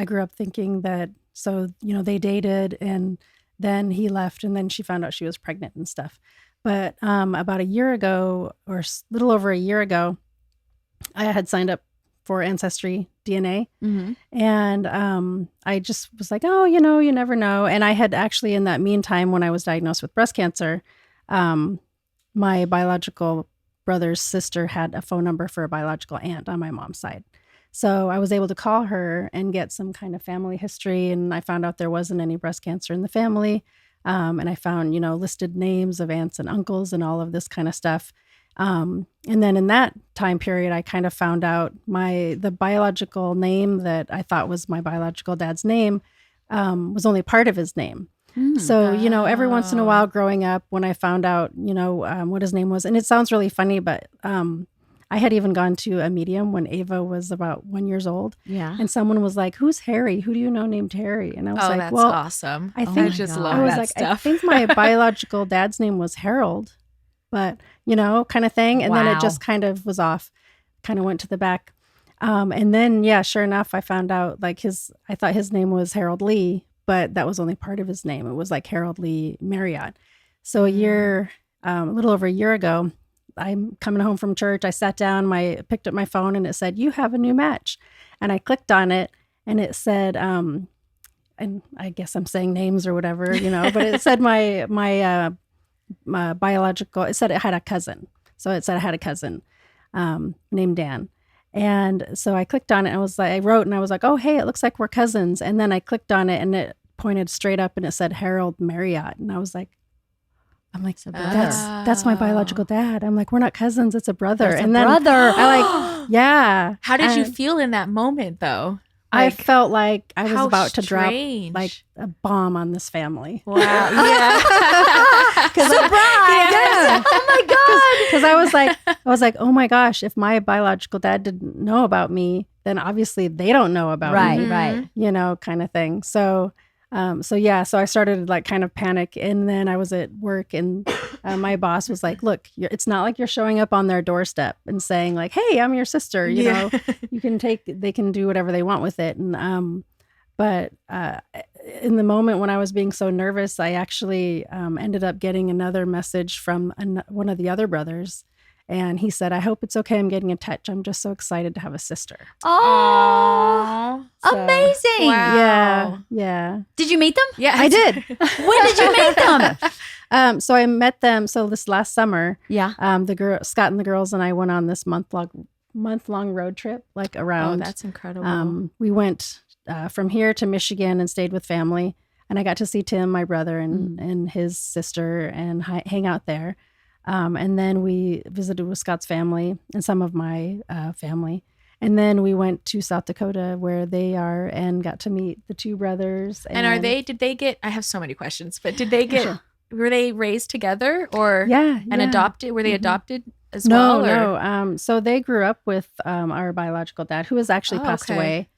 grew up thinking that, so, they dated and then he left and then she found out she was pregnant and stuff. But about a year ago or a little over a year ago, I had signed up for Ancestry DNA. And I just was like, oh, you never know. And I had actually, in that meantime, when I was diagnosed with breast cancer, my biological brother's sister had a phone number for a biological aunt on my mom's side. So I was able to call her and get some kind of family history. And I found out there wasn't any breast cancer in the family. And I found, listed names of aunts and uncles and all of this kind of stuff. And then in that time period, I kind of found out the biological name that I thought was my biological dad's name was only part of his name. So, every once in a while growing up, when I found out, what his name was, and it sounds really funny, but I had even gone to a medium when Ava was about 1 year old. Yeah. And someone was like, who's Harry? Who do you know named Harry? And I was like, that's well, awesome. I think I just love I was that like, stuff. I think my biological dad's name was Harold, but, kind of thing. And then it just kind of was off, kind of went to the back. And then, sure enough, I found out I thought his name was Harold Lee, but that was only part of his name. It was like Harold Lee Marriott. So a little over a year ago, I'm coming home from church. I sat down, picked up my phone, and it said, "You have a new match." And I clicked on it, and it said, and I guess I'm saying names or whatever, but it said my biological. It said it had a cousin, so it said I had a cousin named Dan. And so I clicked on it. And I wrote, and I was like, "Oh, hey, it looks like we're cousins." And then I clicked on it, and it pointed straight up, and it said Harold Marriott, and I was like. I'm like, that's my biological dad. I'm like, we're not cousins. It's a brother. That's brother. I yeah. How did you feel in that moment though? I felt like I was about to drop strange. like a bomb on this family. Wow. Yeah. Surprise. Yeah. Oh my God. Because I was like, oh my gosh, if my biological dad didn't know about me, then obviously they don't know about me. Right. Kind of thing. So I started like kind of panic, and then I was at work, and my boss was like, "Look, it's not like you're showing up on their doorstep and saying like, hey, I'm your sister. You know, they can do whatever they want with it." And but in the moment when I was being so nervous, I actually ended up getting another message from one of the other brothers. And he said, "I hope it's okay. I'm getting in touch. I'm just so excited to have a sister." Oh, amazing. Wow. Yeah. Did you meet them? Yeah, I did. When did you meet them? So I met them. So this last summer, Yeah. Scott and the girls and I went on this month-long road trip, like around. Oh, that's incredible. We went from here to Michigan and stayed with family. And I got to see Tim, my brother, and his sister, and hang out there. And then we visited with Scott's family and some of my family. And then we went to South Dakota where they are and got to meet the two brothers. And did they get, I have so many questions, but did they get, were they raised together or adopted? Were they adopted as well? No. So they grew up with our biological dad, who has actually passed away.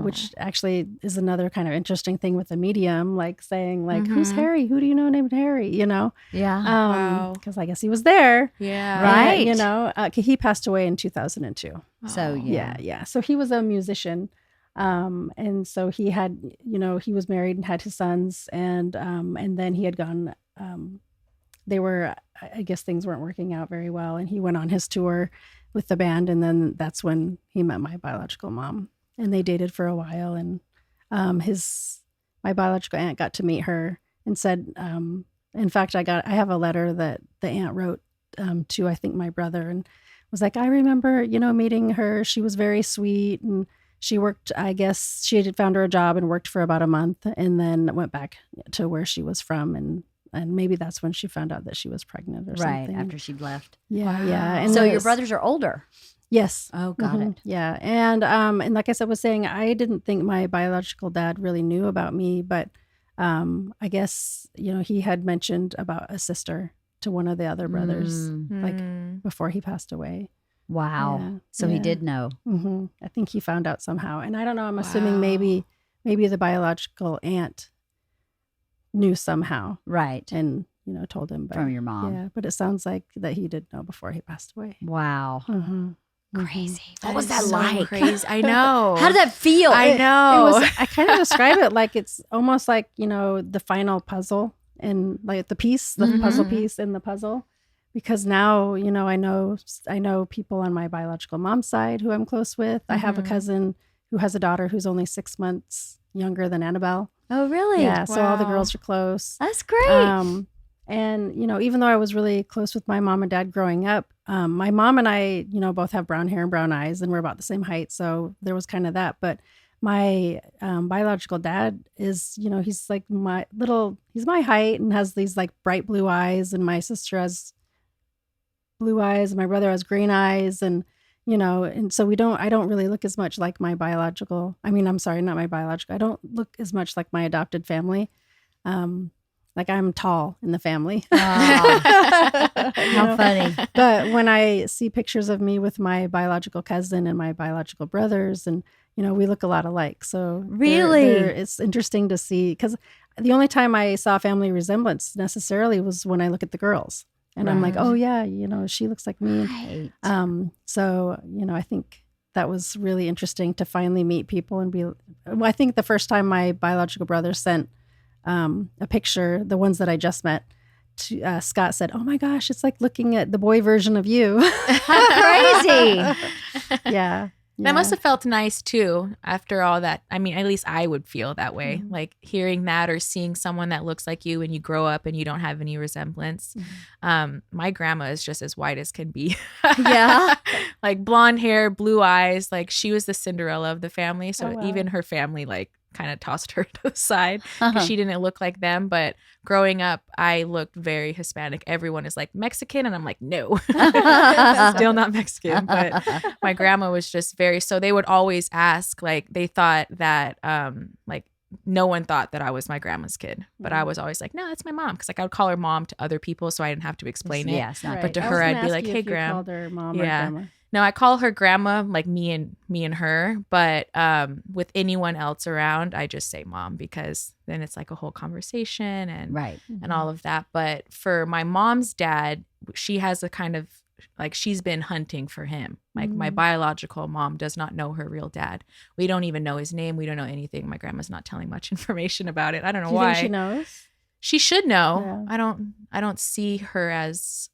Which actually is another kind of interesting thing with the medium, like saying like, who's Harry? Who do you know named Harry? Yeah. Wow. Because I guess he was there. Yeah. Right. He passed away in 2002. So yeah. So he was a musician. And so he had, he was married and had his sons, and then he had gone, I guess things weren't working out very well. And he went on his tour with the band. And then that's when he met my biological mom. And they dated for a while, and my biological aunt got to meet her and said, in fact, I have a letter that the aunt wrote to, I think, my brother, and was like, I remember, meeting her. She was very sweet, and she worked, I guess she had found her a job and worked for about a month, and then went back to where she was from, and maybe that's when she found out that she was pregnant or something. Right, after she'd left. Yeah, yeah. And so your brothers are older? Yes. Oh, got it. Yeah. And like I was saying, I didn't think my biological dad really knew about me, but I guess, he had mentioned about a sister to one of the other brothers, like before he passed away. Wow. Yeah. So he did know. Mm-hmm. I think he found out somehow. And I don't know, I'm assuming maybe the biological aunt knew somehow. Right. And, told him. But, from your mom. Yeah. But it sounds like that he did know before he passed away. Wow. Crazy. What was that so like? Crazy. I know. How did that feel? I know. I kind of describe it like it's almost like, the final puzzle and like the puzzle piece in the puzzle. because now, I know people on my biological mom's side who I'm close with. I have a cousin who has a daughter who's only 6 months younger than Annabelle. Oh, really? Yeah. Wow. So all the girls are close. That's great. And, even though I was really close with my mom and dad growing up, my mom and I, both have brown hair and brown eyes, and we're about the same height. So there was kind of that. But my biological dad is, he's like he's my height and has these like bright blue eyes. And my sister has blue eyes and my brother has green eyes. And, and so I don't really look as much like my biological. I mean, I'm sorry, not my biological. I don't look as much like my adopted family. Like I'm tall in the family. How funny. But when I see pictures of me with my biological cousin and my biological brothers, and, we look a lot alike. So really, it's interesting to see, because the only time I saw family resemblance necessarily was when I look at the girls. And I'm like, oh yeah, she looks like me. Right. So, I think that was really interesting to finally meet people and I think the first time my biological brother sent a picture, the ones that I just met, to, Scott said, oh my gosh, it's like looking at the boy version of you. How crazy. Yeah. That must have felt nice too after all that. I mean, at least I would feel that way. Mm-hmm. Like hearing that or seeing someone that looks like you and you grow up and you don't have any resemblance. Mm-hmm. My grandma is just as white as can be. Yeah. Like blonde hair, blue eyes. Like she was the Cinderella of the family. So even her family like kind of tossed her to the side because she didn't look like them. But growing up, I looked very Hispanic. Everyone is like Mexican, and I'm like, no, still not Mexican. But my grandma was just so they would always ask, like they thought that like no one thought that I was my grandma's kid, but I was always like, no, that's my mom, because like I would call her mom to other people, so I didn't have to explain it. Yes, right. But to her, I'd be like, hey, grandma. Called her mom or grandma. No, I call her grandma, like me and her. But with anyone else around, I just say mom, because then it's like a whole conversation and and all of that. But for my mom's dad, she has a kind of like she's been hunting for him. Like my biological mom does not know her real dad. We don't even know his name. We don't know anything. My grandma's not telling much information about it. I don't know why. Do you think she knows? She should know. Yeah. I don't see her as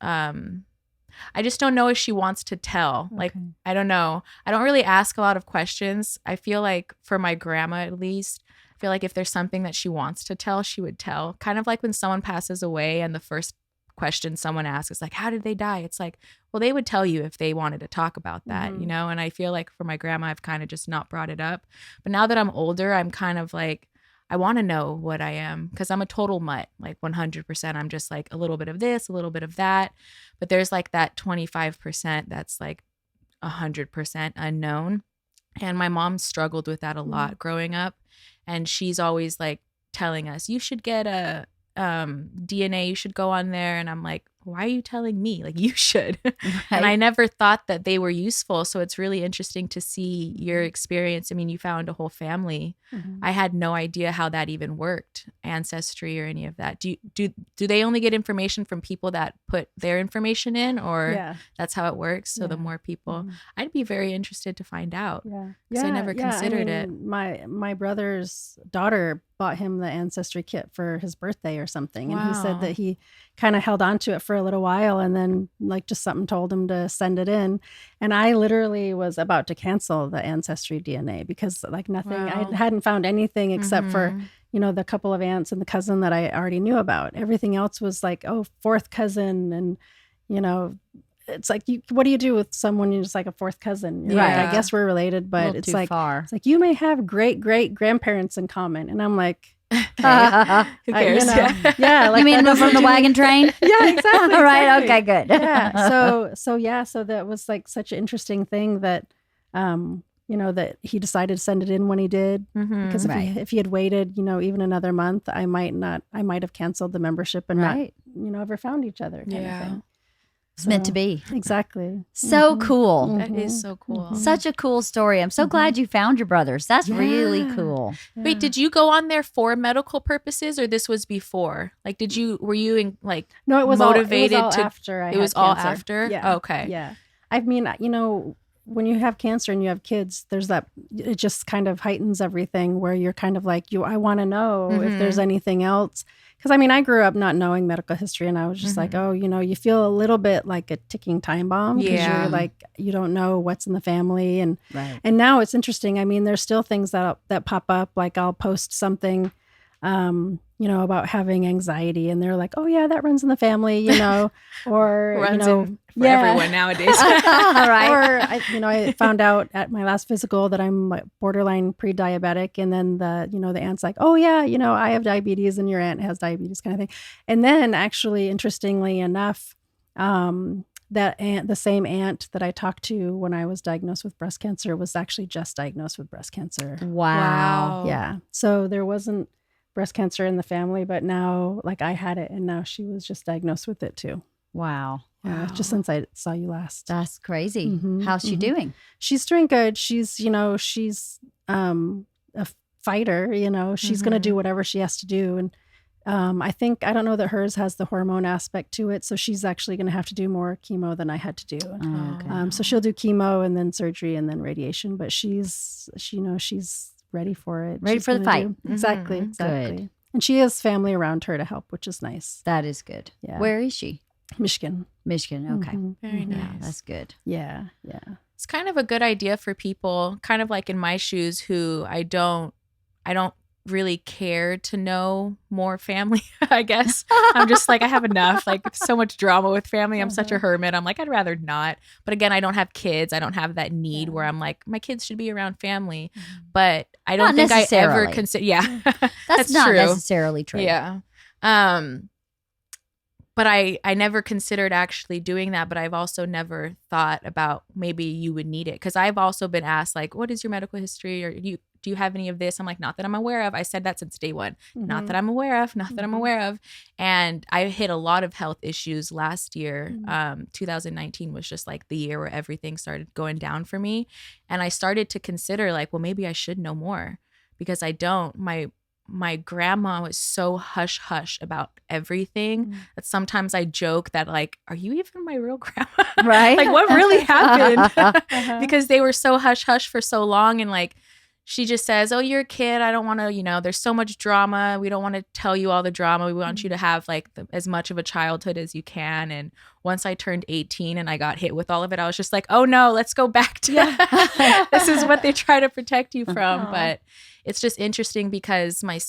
I just don't know if she wants to tell. Like, I don't know. I don't really ask a lot of questions. I feel like for my grandma, at least, I feel like if there's something that she wants to tell, she would tell. Kind of like when someone passes away and the first question someone asks is like, how did they die? It's like, well, they would tell you if they wanted to talk about that, And I feel like for my grandma, I've kind of just not brought it up. But now that I'm older, I'm kind of like, I want to know what I am, because I'm a total mutt, like 100%. I'm just like a little bit of this, a little bit of that. But there's like that 25% that's like 100% unknown. And my mom struggled with that a lot growing up. And she's always like telling us, you should get a DNA, you should go on there. And I'm like, why are you telling me? Like, you should. Right. And I never thought that they were useful. So it's really interesting to see your experience. I mean, you found a whole family. I had no idea how that even worked, ancestry or any of that. Do they only get information from people that put their information in, or that's how it works? So the more people, I'd be very interested to find out. Because I never considered it. My brother's daughter bought him the ancestry kit for his birthday or something. And he said that he kind of held on to it for a little while, and then like just something told him to send it in. And I literally was about to cancel the ancestry DNA because like nothing, I hadn't found anything except for, the couple of aunts and the cousin that I already knew about. Everything else was like, fourth cousin. And, it's like, what do you do with someone who's like a fourth cousin? You're like, I guess we're related, but it's like, it's like, you may have great grandparents in common. And I'm like, who cares? Like, you mean from the wagon train? Yeah, exactly. Right. Okay, good. So that was like such an interesting thing that, that he decided to send it in when he did, because if he had waited, even another month, I might have canceled the membership and not, ever found each other. Kind of thing. It's meant to be. Exactly. So cool. That is so cool. Such a cool story. I'm so glad you found your brothers. That's really cool. Yeah. Wait, did you go on there for medical purposes, or this was before? Like, were you like no, it was motivated all after I it was had all cancer. after? Yeah. Okay. Yeah. I mean, when you have cancer and you have kids, there's that, it just kind of heightens everything where you're kind of like, I want to know if there's anything else. because I mean, I grew up not knowing medical history, and I was just like, oh, you feel a little bit like a ticking time bomb because you're like, you don't know what's in the family, and now it's interesting. I mean, there's still things that pop up. Like I'll post something, about having anxiety, and they're like, oh yeah, that runs in the family, or runs in for everyone nowadays. Right. Or I found out at my last physical that I'm like borderline pre-diabetic, and then the aunt's like, oh yeah, I have diabetes and your aunt has diabetes, kind of thing. And then actually, interestingly enough, the same aunt that I talked to when I was diagnosed with breast cancer was actually just diagnosed with breast cancer. Wow. Yeah. So there wasn't breast cancer in the family, but now like I had it, and now she was just diagnosed with it too. Wow. Yeah, just since I saw you last. That's crazy. How's she doing? She's doing good. She's she's a fighter. She's gonna do whatever she has to do, and I don't know that hers has the hormone aspect to it, so she's actually gonna have to do more chemo than I had to do. Okay. So she'll do chemo and then surgery and then radiation, but she's ready for it. Ready for the fight. Exactly. Good. And she has family around her to help, which is nice. That is good. Yeah. Where is she? Michigan. Okay. Very nice. Yeah, that's good. Yeah. It's kind of a good idea for people kind of like in my shoes who I don't really care to know more family, I guess. I'm just like, I have enough, like so much drama with family. I'm such a hermit. I'm like, I'd rather not. But again, I don't have kids. I don't have that need where I'm like, my kids should be around family. But I don't think I ever consider, that's not true. Necessarily true. Yeah. But I never considered actually doing that, but I've also never thought about maybe you would need it. Because I've also been asked, like, what is your medical history? Or do you have any of this? I'm like, not that I'm aware of. I said that since day one. Not that I'm aware of. Not that I'm aware of. And I hit a lot of health issues last year. 2019 was just like the year where everything started going down for me. And I started to consider like, well, maybe I should know more because I don't. My grandma was so hush hush about everything that sometimes I joke that like, are you even my real grandma? Right. Like what really happened? Because they were so hush hush for so long. And like, she just says, oh, you're a kid. I don't want to, there's so much drama. We don't want to tell you all the drama. We want you to have like as much of a childhood as you can. And once I turned 18 and I got hit with all of it, I was just like, oh no, let's go back to this is what they try to protect you from. But it's just interesting because my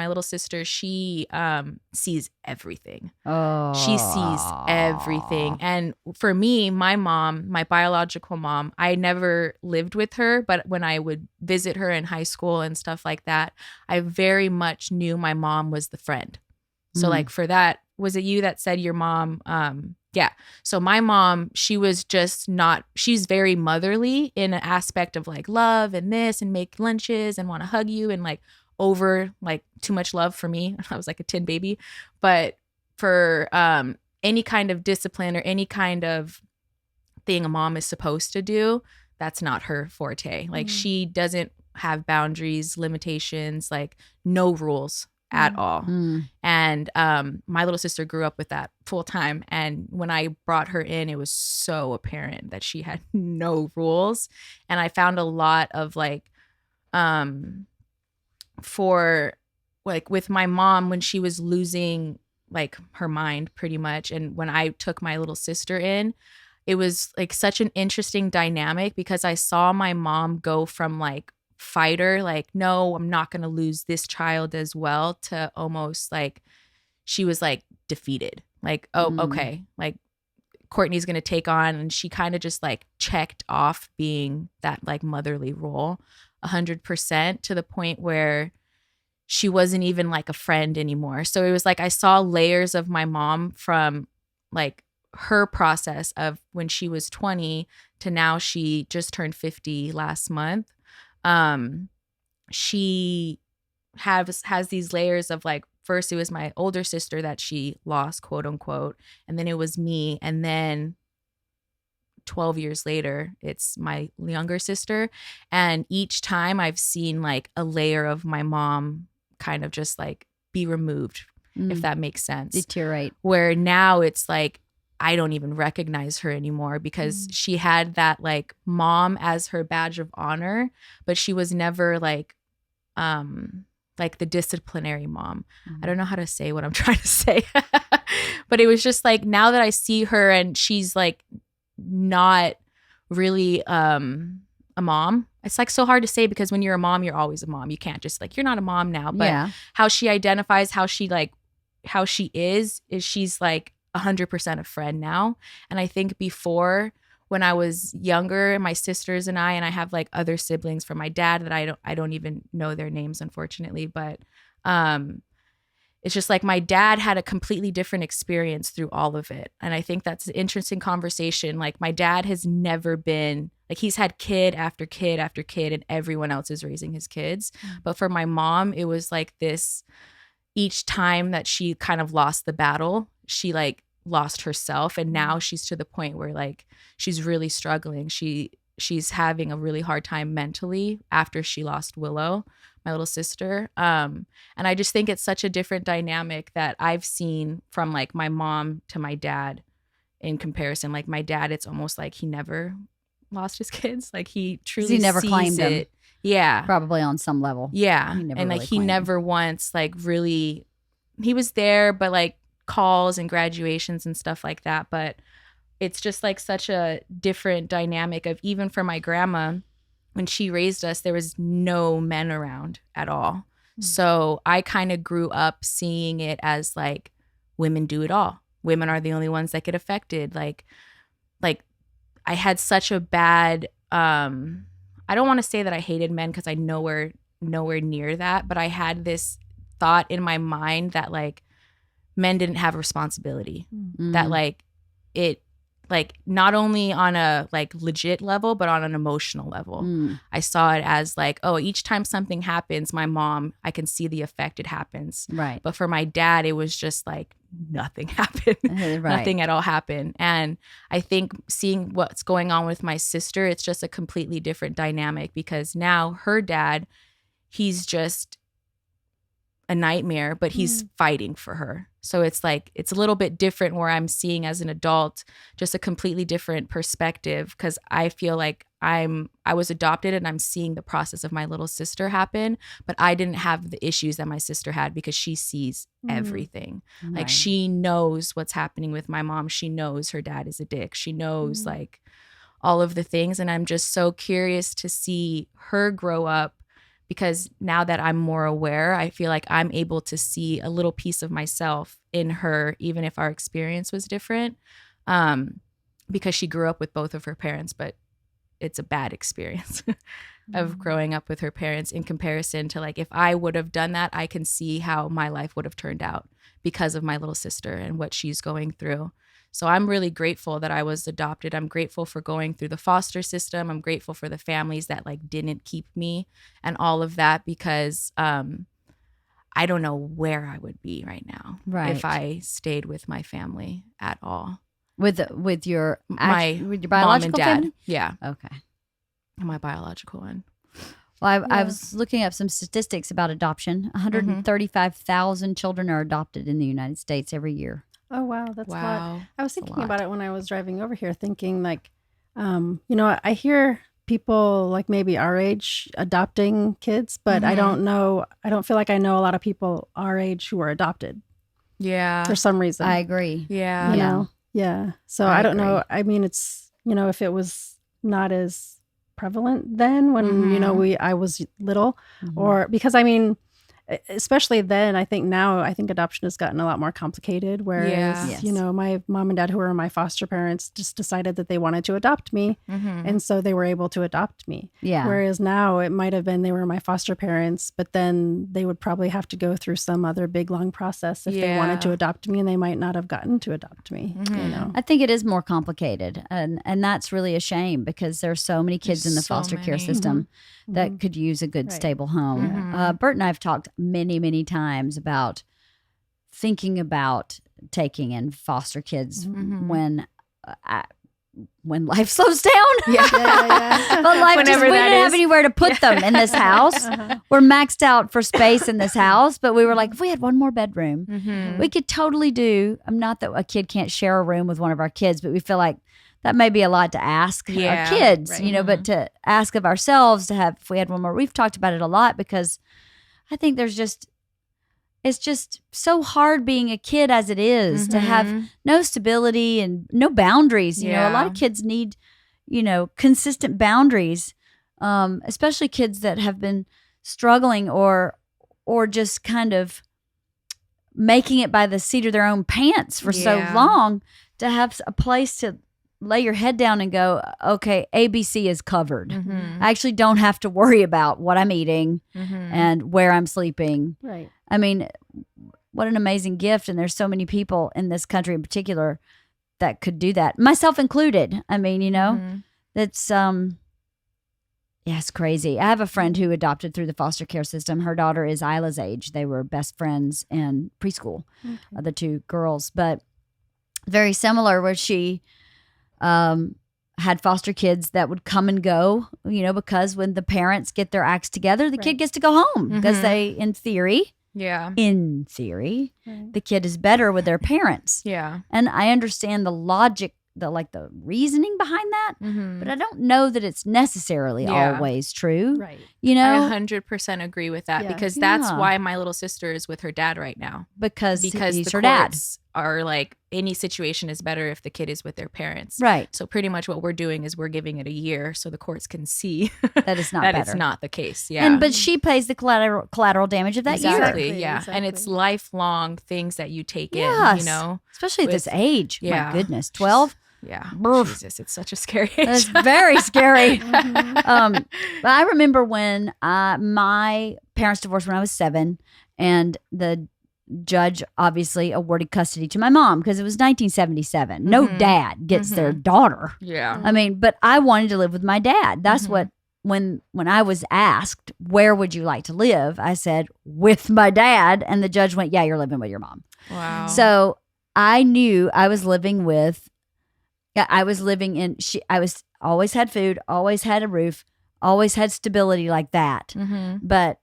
little sister, she sees everything. Oh. She sees everything. And for me, my mom, my biological mom, I never lived with her, but when I would visit her in high school and stuff like that, I very much knew my mom was the friend. So like for that, was it you that said your mom? Yeah. So my mom, she was just she's very motherly in an aspect of like love and this and make lunches and want to hug you and like over like too much love for me. I was like a tin baby. But for any kind of discipline or any kind of thing a mom is supposed to do, that's not her forte. Like she doesn't have boundaries, limitations, like no rules at all. And my little sister grew up with that full time. And when I brought her in, it was so apparent that she had no rules. And I found a lot of like, for like with my mom when she was losing like her mind pretty much. And when I took my little sister in, it was like such an interesting dynamic because I saw my mom go from like fighter, like, no, I'm not going to lose this child as well, to almost like she was like defeated. Like, oh, okay. Like Courtney's going to take on. And she kind of just like checked off being that like motherly role 100% to the point where she wasn't even like a friend anymore. So it was like I saw layers of my mom from like her process of when she was 20 to now she just turned 50 last month. She has these layers of like, first it was my older sister that she lost, quote unquote, and then it was me, and then 12 years later it's my younger sister, and each time I've seen like a layer of my mom kind of just like be removed, if that makes sense. Deteriorate. Where now it's like I don't even recognize her anymore because she had that like mom as her badge of honor, but she was never like like the disciplinary mom. I don't know how to say what I'm trying to say, but it was just like, now that I see her and she's like not really a mom. It's like so hard to say, because when you're a mom, you're always a mom. You can't just like, you're not a mom now, but how she identifies, how she is she's like 100% a friend now. And I think before, when I was younger, my sisters and I have like other siblings from my dad that I don't even know their names, unfortunately, but it's just like my dad had a completely different experience through all of it. And I think that's an interesting conversation. Like my dad has never been, like he's had kid after kid after kid, and everyone else is raising his kids. But for my mom, it was like this, each time that she kind of lost the battle, she like lost herself. And now she's to the point where like she's really struggling. She's having a really hard time mentally after she lost Willow, my little sister. And I just think it's such a different dynamic that I've seen from like my mom to my dad in comparison. Like my dad, it's almost like he never lost his kids. Like he truly never sees claimed them. Yeah. Probably on some level. Yeah. And like he never once like really, he was there, but like calls and graduations and stuff like that. But it's just like such a different dynamic of, even for my grandma, when she raised us, there was no men around at all. So I kind of grew up seeing it as like, women do it all. Women are the only ones that get affected. Like I had such a bad, I don't want to say that I hated men, because I nowhere near that, but I had this thought in my mind that like men didn't have responsibility, that like it, like not only on a like legit level, but on an emotional level. I saw it as like, oh, each time something happens, my mom, I can see the effect it happens. Right. But for my dad, it was just like nothing happened. Right. Nothing at all happened. And I think seeing what's going on with my sister, it's just a completely different dynamic, because now her dad, he's just a nightmare, but he's fighting for her. So it's like, it's a little bit different where I'm seeing as an adult, just a completely different perspective, because I feel like I was adopted and I'm seeing the process of my little sister happen, but I didn't have the issues that my sister had, because she sees everything. Right. Like she knows what's happening with my mom. She knows her dad is a dick. She knows like all of the things. And I'm just so curious to see her grow up, because now that I'm more aware, I feel like I'm able to see a little piece of myself in her, even if our experience was different, because she grew up with both of her parents, but it's a bad experience of growing up with her parents in comparison to like, if I would have done that, I can see how my life would have turned out because of my little sister and what she's going through. So I'm really grateful that I was adopted. I'm grateful for going through the foster system. I'm grateful for the families that like didn't keep me and all of that, because I don't know where I would be right now if I stayed with my family at all. With your biological mom and dad. family? Yeah. Okay. My biological one. Well, I was looking up some statistics about adoption. 135,000 children are adopted in the United States every year. Oh, wow. That's a lot. I was thinking about it when I was driving over here, thinking like, I hear people like maybe our age adopting kids, but I don't know. I don't feel like I know a lot of people our age who are adopted. Yeah. For some reason. I agree. Yeah. You know? Yeah. So I don't know. I mean, it's, if it was not as prevalent then when, I was little, or because I mean, especially then, I think adoption has gotten a lot more complicated, whereas, my mom and dad, who were my foster parents, just decided that they wanted to adopt me. And so they were able to adopt me. Yeah. Whereas now it might have been they were my foster parents, but then they would probably have to go through some other big, long process if they wanted to adopt me, and they might not have gotten to adopt me, I think it is more complicated. And that's really a shame, because there's so many kids in the foster care system that could use a good, stable home. Bert and I have talked many, many times about thinking about taking in foster kids when life slows down. But life we didn't have anywhere to put them in this house. We're maxed out for space in this house, but we were like, if we had one more bedroom, we could totally do. Not that a kid can't share a room with one of our kids, but we feel like that may be a lot to ask our kids, but to ask of ourselves to have, if we had one more. We've talked about it a lot, because I think it's just so hard being a kid as it is to have no stability and no boundaries. You know, a lot of kids need, consistent boundaries, especially kids that have been struggling or just kind of making it by the seat of their own pants for so long, to have a place to lay your head down and go, okay, ABC is covered. I actually don't have to worry about what I'm eating and where I'm sleeping. Right. I mean, what an amazing gift. And there's so many people in this country in particular that could do that, myself included. I mean, that's, it's crazy. I have a friend who adopted through the foster care system. Her daughter is Isla's age. They were best friends in preschool, the two girls, but very similar, where she had foster kids that would come and go, because when the parents get their acts together, the kid gets to go home because they, in theory, the kid is better with their parents. Yeah. And I understand the logic, the reasoning behind that, but I don't know that it's necessarily always true. Right. I 100% agree with that, because that's why my little sister is with her dad right now. Because he's the her courts are like, any situation is better if the kid is with their parents. Right. So pretty much what we're doing is we're giving it a year so the courts can see that it's not that better. It's not the case. Yeah. But she pays the collateral damage of that year. Exactly. Yeah. Exactly. And it's lifelong things that you take in, especially at this age. Yeah. My goodness. 12. Yeah. Brr. Jesus, it's such a scary age. It's very scary. But I remember when my parents divorced when I was 7, and the judge obviously awarded custody to my mom because it was 1977. No dad gets their daughter. Yeah. I mean, but I wanted to live with my dad. That's what, when I was asked, where would you like to live? I said, with my dad. And the judge went, yeah, you're living with your mom. Wow. So I knew I was living in, I was always had food, always had a roof, always had stability like that, but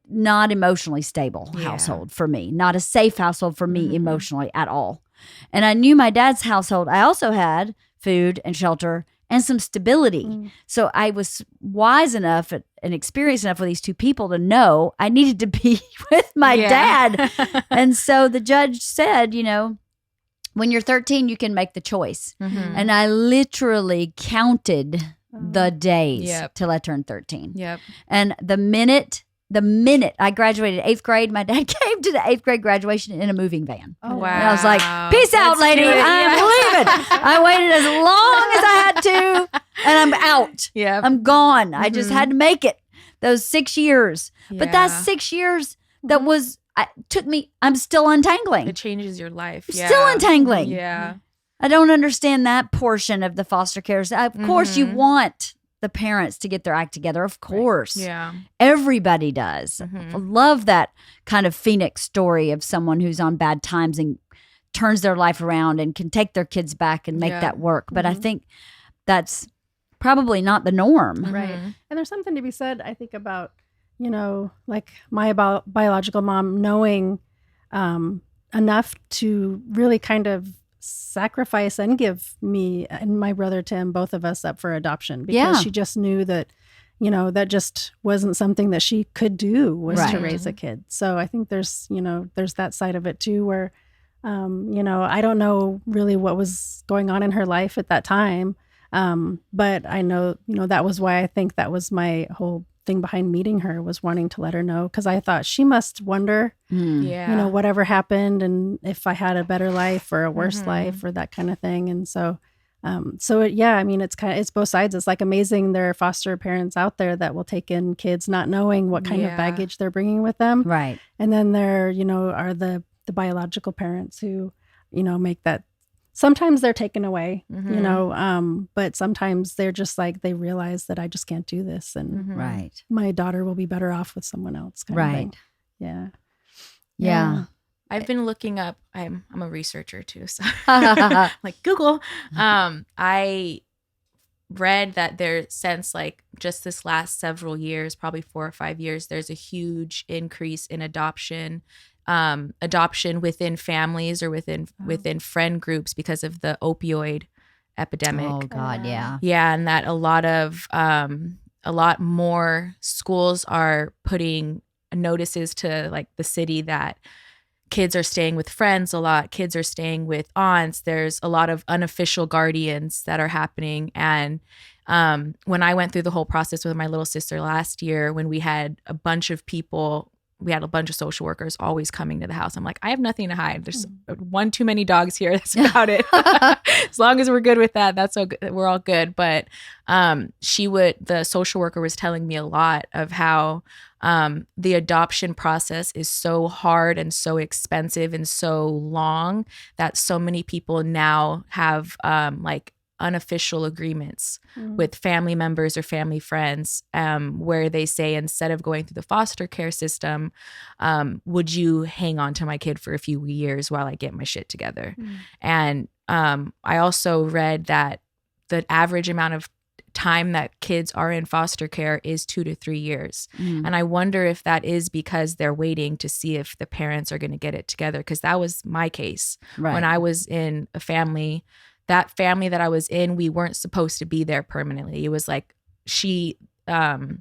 not emotionally stable household for me, not a safe household for me emotionally at all. And I knew my dad's household, I also had food and shelter and some stability. So I was wise enough and experienced enough with these two people to know I needed to be with my dad. And so the judge said, when you're 13, you can make the choice. And I literally counted the days till I turned 13. Yep. And the minute I graduated 8th grade, my dad came to the 8th grade graduation in a moving van. Oh, wow. And I was like, peace out, lady. I'm leaving. I waited as long as I had to, and I'm out. Yeah. I'm gone. I just had to make it. Those 6 years. But that's 6 years that was... I'm still untangling. It changes your life. Still untangling. Yeah. I don't understand that portion of the foster care. Of course, you want the parents to get their act together. Of course. Right. Yeah. Everybody does. I love that kind of Phoenix story of someone who's on bad times and turns their life around and can take their kids back and make that work. But I think that's probably not the norm. Right. And there's something to be said, I think, about like my biological mom knowing enough to really kind of sacrifice and give me and my brother Tim, both of us, up for adoption, because she just knew that, that just wasn't something that she could do, was to raise a kid. So I think there's that side of it too, where, I don't know really what was going on in her life at that time. But I know, that was why I think that was my whole thing behind meeting her, was wanting to let her know, because I thought she must wonder, whatever happened, and if I had a better life or a worse life or that kind of thing. And so, it's both sides. It's like amazing there are foster parents out there that will take in kids not knowing what kind of baggage they're bringing with them. Right. And then there, are the biological parents who, make that. Sometimes they're taken away, but sometimes they're just like, they realize that I just can't do this. And my daughter will be better off with someone else. Kind of thing. Yeah. Yeah. I've been looking up, I'm a researcher too. So like Google, I read that since like just this last several years, probably 4 or 5 years, there's a huge increase in adoption within families or within friend groups because of the opioid epidemic. Oh God, yeah. Yeah, and that a lot of a lot more schools are putting notices to like the city that kids are staying with friends a lot. Kids are staying with aunts. There's a lot of unofficial guardians that are happening. And when I went through the whole process with my little sister last year, when we had a bunch of people, we had a bunch of social workers always coming to the house. I'm like, I have nothing to hide. There's one too many dogs here. That's about it. As long as we're good with that, that's so good. We're all good. But the social worker was telling me a lot of how the adoption process is so hard and so expensive and so long that so many people now have like unofficial agreements with family members or family friends where they say, instead of going through the foster care system, would you hang on to my kid for a few years while I get my shit together? And I also read that the average amount of time that kids are in foster care is 2 to 3 years. And I wonder if that is because they're waiting to see if the parents are going to get it together, because that was my case. When I was in a family, that family that I was in, we weren't supposed to be there permanently. It was like the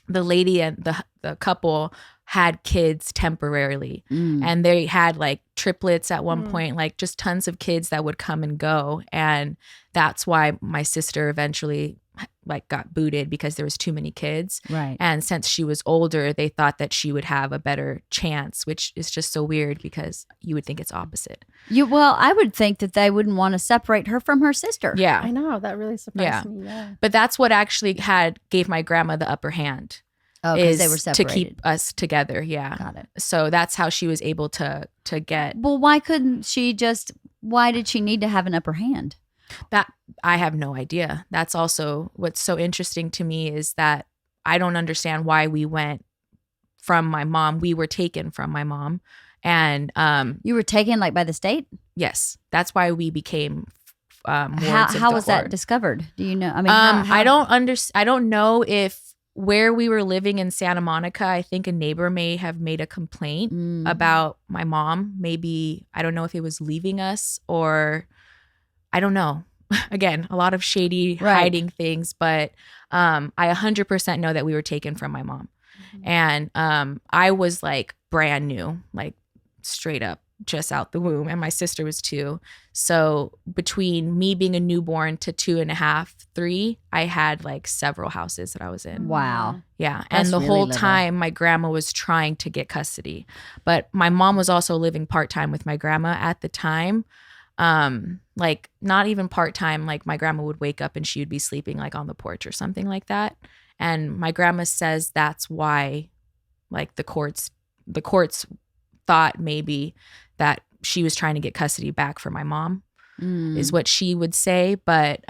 lady and the couple had kids temporarily, and they had like triplets at one point, like just tons of kids that would come and go. And that's why my sister eventually like got booted, because there was too many kids. Right. And since she was older, they thought that she would have a better chance, which is just so weird because you would think it's opposite. Well, I would think that they wouldn't want to separate her from her sister. Yeah. I know. That really surprised me. Yeah. But that's what actually gave my grandma the upper hand. Oh, because they were separated. To keep us together. Yeah. Got it. So that's how she was able to get. Well, why did she need to have an upper hand? That I have no idea. That's also what's so interesting to me, is that I don't understand why we went from my mom. We were taken from my mom, and you were taken like by the state. Yes, that's why we became. How was that discovered? Do you know? I mean, I don't know if where we were living in Santa Monica, I think a neighbor may have made a complaint about my mom. Maybe, I don't know if it was leaving us, or I don't know. Again, a lot of shady hiding things, but I 100% know that we were taken from my mom. And I was like brand new, like straight up just out the womb, and my sister was 2. So between me being a newborn to 2.5, 3, I had like several houses that I was in. Wow. Yeah. That's and the really whole time my grandma was trying to get custody, but my mom was also living part-time with my grandma at the time. Like not even part-time, like my grandma would wake up and she would be sleeping like on the porch or something like that. And my grandma says that's why like the courts thought maybe that she was trying to get custody back for my mom, is what she would say. But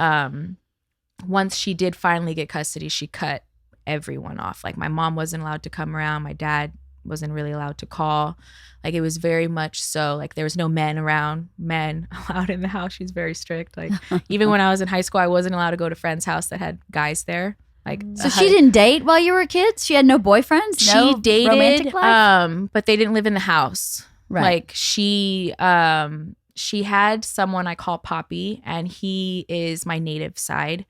once she did finally get custody, she cut everyone off. Like my mom wasn't allowed to come around. My dad wasn't really allowed to call. Like it was very much so like there was no men allowed in the house. She's very strict. Like even when I was in high school, I wasn't allowed to go to friends' house that had guys there. Like so she didn't date while you were kids? She had no boyfriends? She dated, romantic life? But they didn't live in the house. Right. Like she had someone I call Poppy, and he is my native side.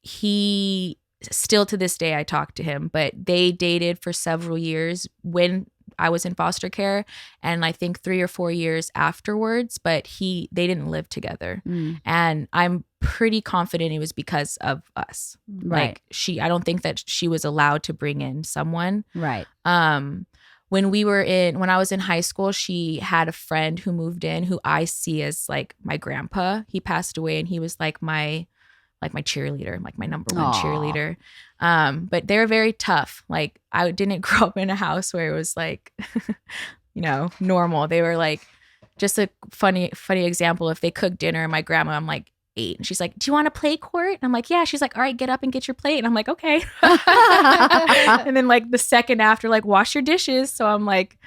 He still to this day I talk to him, but they dated for several years when I was in foster care, and I think 3 or 4 years afterwards, but they didn't live together. And I'm pretty confident it was because of us. Right. Like I don't think that she was allowed to bring in someone. Right. When I was in high school, she had a friend who moved in who I see as like my grandpa. He passed away, and he was like my cheerleader, like my number one cheerleader. But they're very tough. Like I didn't grow up in a house where it was like, normal. They were like, just a funny example. If they cook dinner, my grandma, I'm like 8, and she's like, "Do you want to play, Court?" And I'm like, "Yeah." She's like, "All right, get up and get your plate." And I'm like, "Okay." And then like the second after, like, wash your dishes. So I'm like,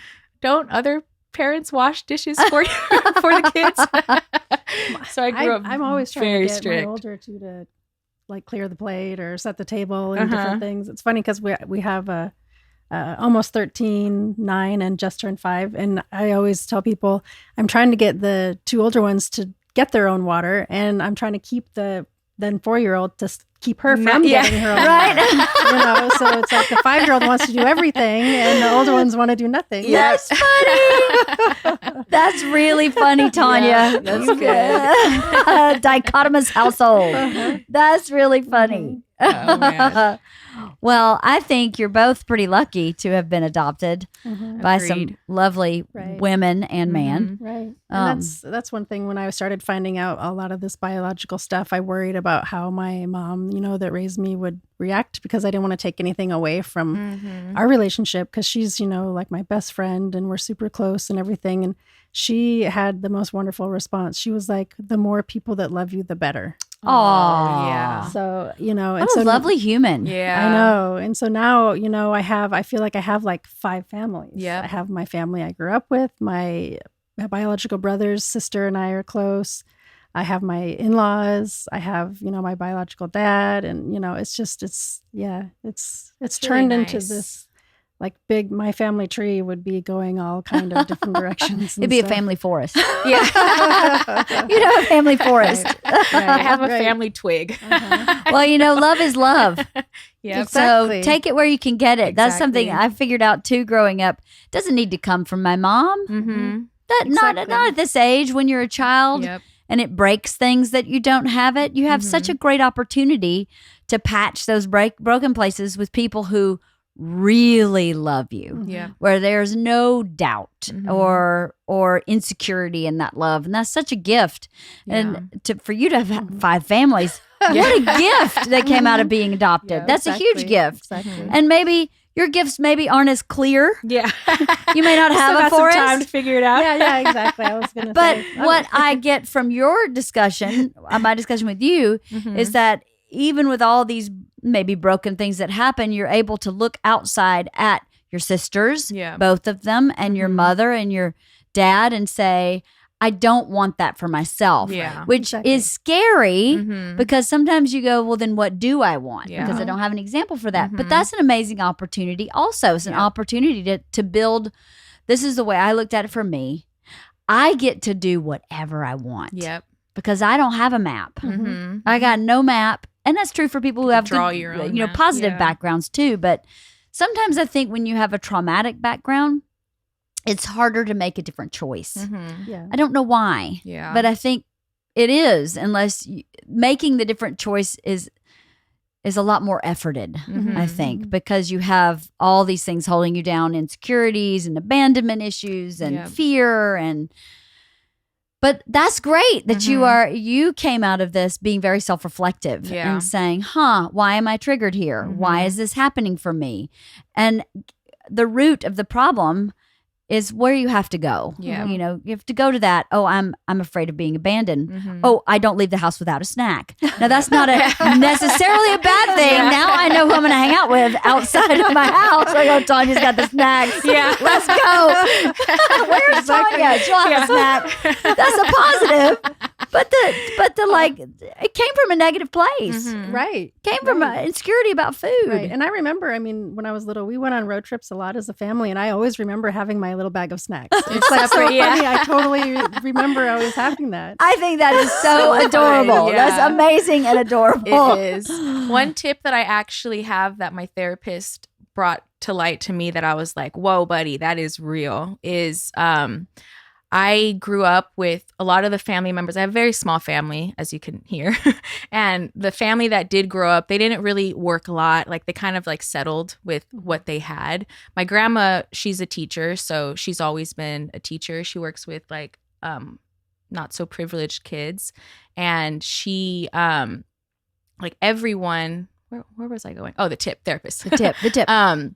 don't other parents wash dishes for the kids? So I grew up. I'm always trying to get strict. My older two to like clear the plate or set the table and different things. It's funny because we have a almost 13, 9, and just turned 5. And I always tell people I'm trying to get the 2 older ones to get their own water, and I'm trying to keep the then 4-year-old to keep her from getting her own. Right. So it's like the 5-year-old wants to do everything and the older ones want to do nothing. That's funny. That's really funny, Tonya. Yeah, that's good. Dichotomous household. That's really funny. Oh, man. Well, I think you're both pretty lucky to have been adopted by some Agreed. lovely women and man. Right. And that's one thing when I started finding out a lot of this biological stuff, I worried about how my mom, that raised me would react because I didn't want to take anything away from our relationship because she's, like my best friend and we're super close and everything. And she had the most wonderful response. She was like, the more people that love you, the better. Oh, yeah. So, and what so a lovely human. Yeah. I know. And so now, I feel like I have like 5 families. Yeah. I have my family I grew up with, my biological brothers, sister and I are close. I have my in-laws. I have, my biological dad. And, it's turned really into nice. this like my family tree would be going all kind of different directions. It'd be a family forest. Yeah. You'd have a family forest. I have a family twig. Well, love is love. Yeah. Exactly. So take it where you can get it. That's Exactly. something I figured out too growing up. It doesn't need to come from my mom. Mm-hmm. Not at this age when you're a child. Yep. And it breaks things that you don't have it. You have such a great opportunity to patch those broken places with people who really love you, Yeah. where there's no doubt or insecurity in that love, and that's such a gift. And for you to have 5 families, what a gift that came out of being adopted. Yeah, that's a huge gift. Exactly. And maybe your gifts aren't as clear. Yeah. You may not have a forest. Some time to figure it out. Yeah, exactly. I was going to But say. what I get from your discussion, my discussion with you, is that even with all these maybe broken things that happen, you're able to look outside at your sisters, both of them, and your mother and your dad and say, I don't want that for myself, which is scary because sometimes you go, well, then what do I want? Because I don't have an example for that. But that's an amazing opportunity also. It's an opportunity to build. This is the way I looked at it for me. I get to do whatever I want. Yep. Because I don't have a map. I got no map. And that's true for people who have draw good, your own map. positive backgrounds too. But sometimes I think when you have a traumatic background, it's harder to make a different choice. Yeah. I don't know why. Yeah. But I think it is, unless making the different choice is a lot more efforted, I think, because you have all these things holding you down, insecurities and abandonment issues and fear But that's great that you came out of this being very self-reflective and saying, why am I triggered here? Why is this happening for me? And the root of the problem is where you have to go. Yeah. You have to go to that. Oh, I'm afraid of being abandoned. Oh, I don't leave the house without a snack. Now that's not necessarily a bad thing. Now I know who I'm going to hang out with outside of my house. I go, Tonya's got the snacks. Yeah. Let's go. Where's Tonya? She'll have a snack. That's a positive. But the like, it came from a negative place. Right. Came from an insecurity about food. Right. And I remember, when I was little, we went on road trips a lot as a family, and I always remember having my little bag of snacks. It's like so funny. I totally remember always having that. I think that is so adorable. Yeah. That's amazing and adorable. It is. One tip that I actually have that my therapist brought to light to me that I was like, whoa, buddy, that is real, is I grew up with a lot of the family members. I have a very small family, as you can hear. And the family that did grow up, they didn't really work a lot. Like they kind of like settled with what they had. My grandma, she's a teacher. So she's always been a teacher. She works with like not so privileged kids. And she, like everyone, where was I going? Oh, the tip, therapist. The tip.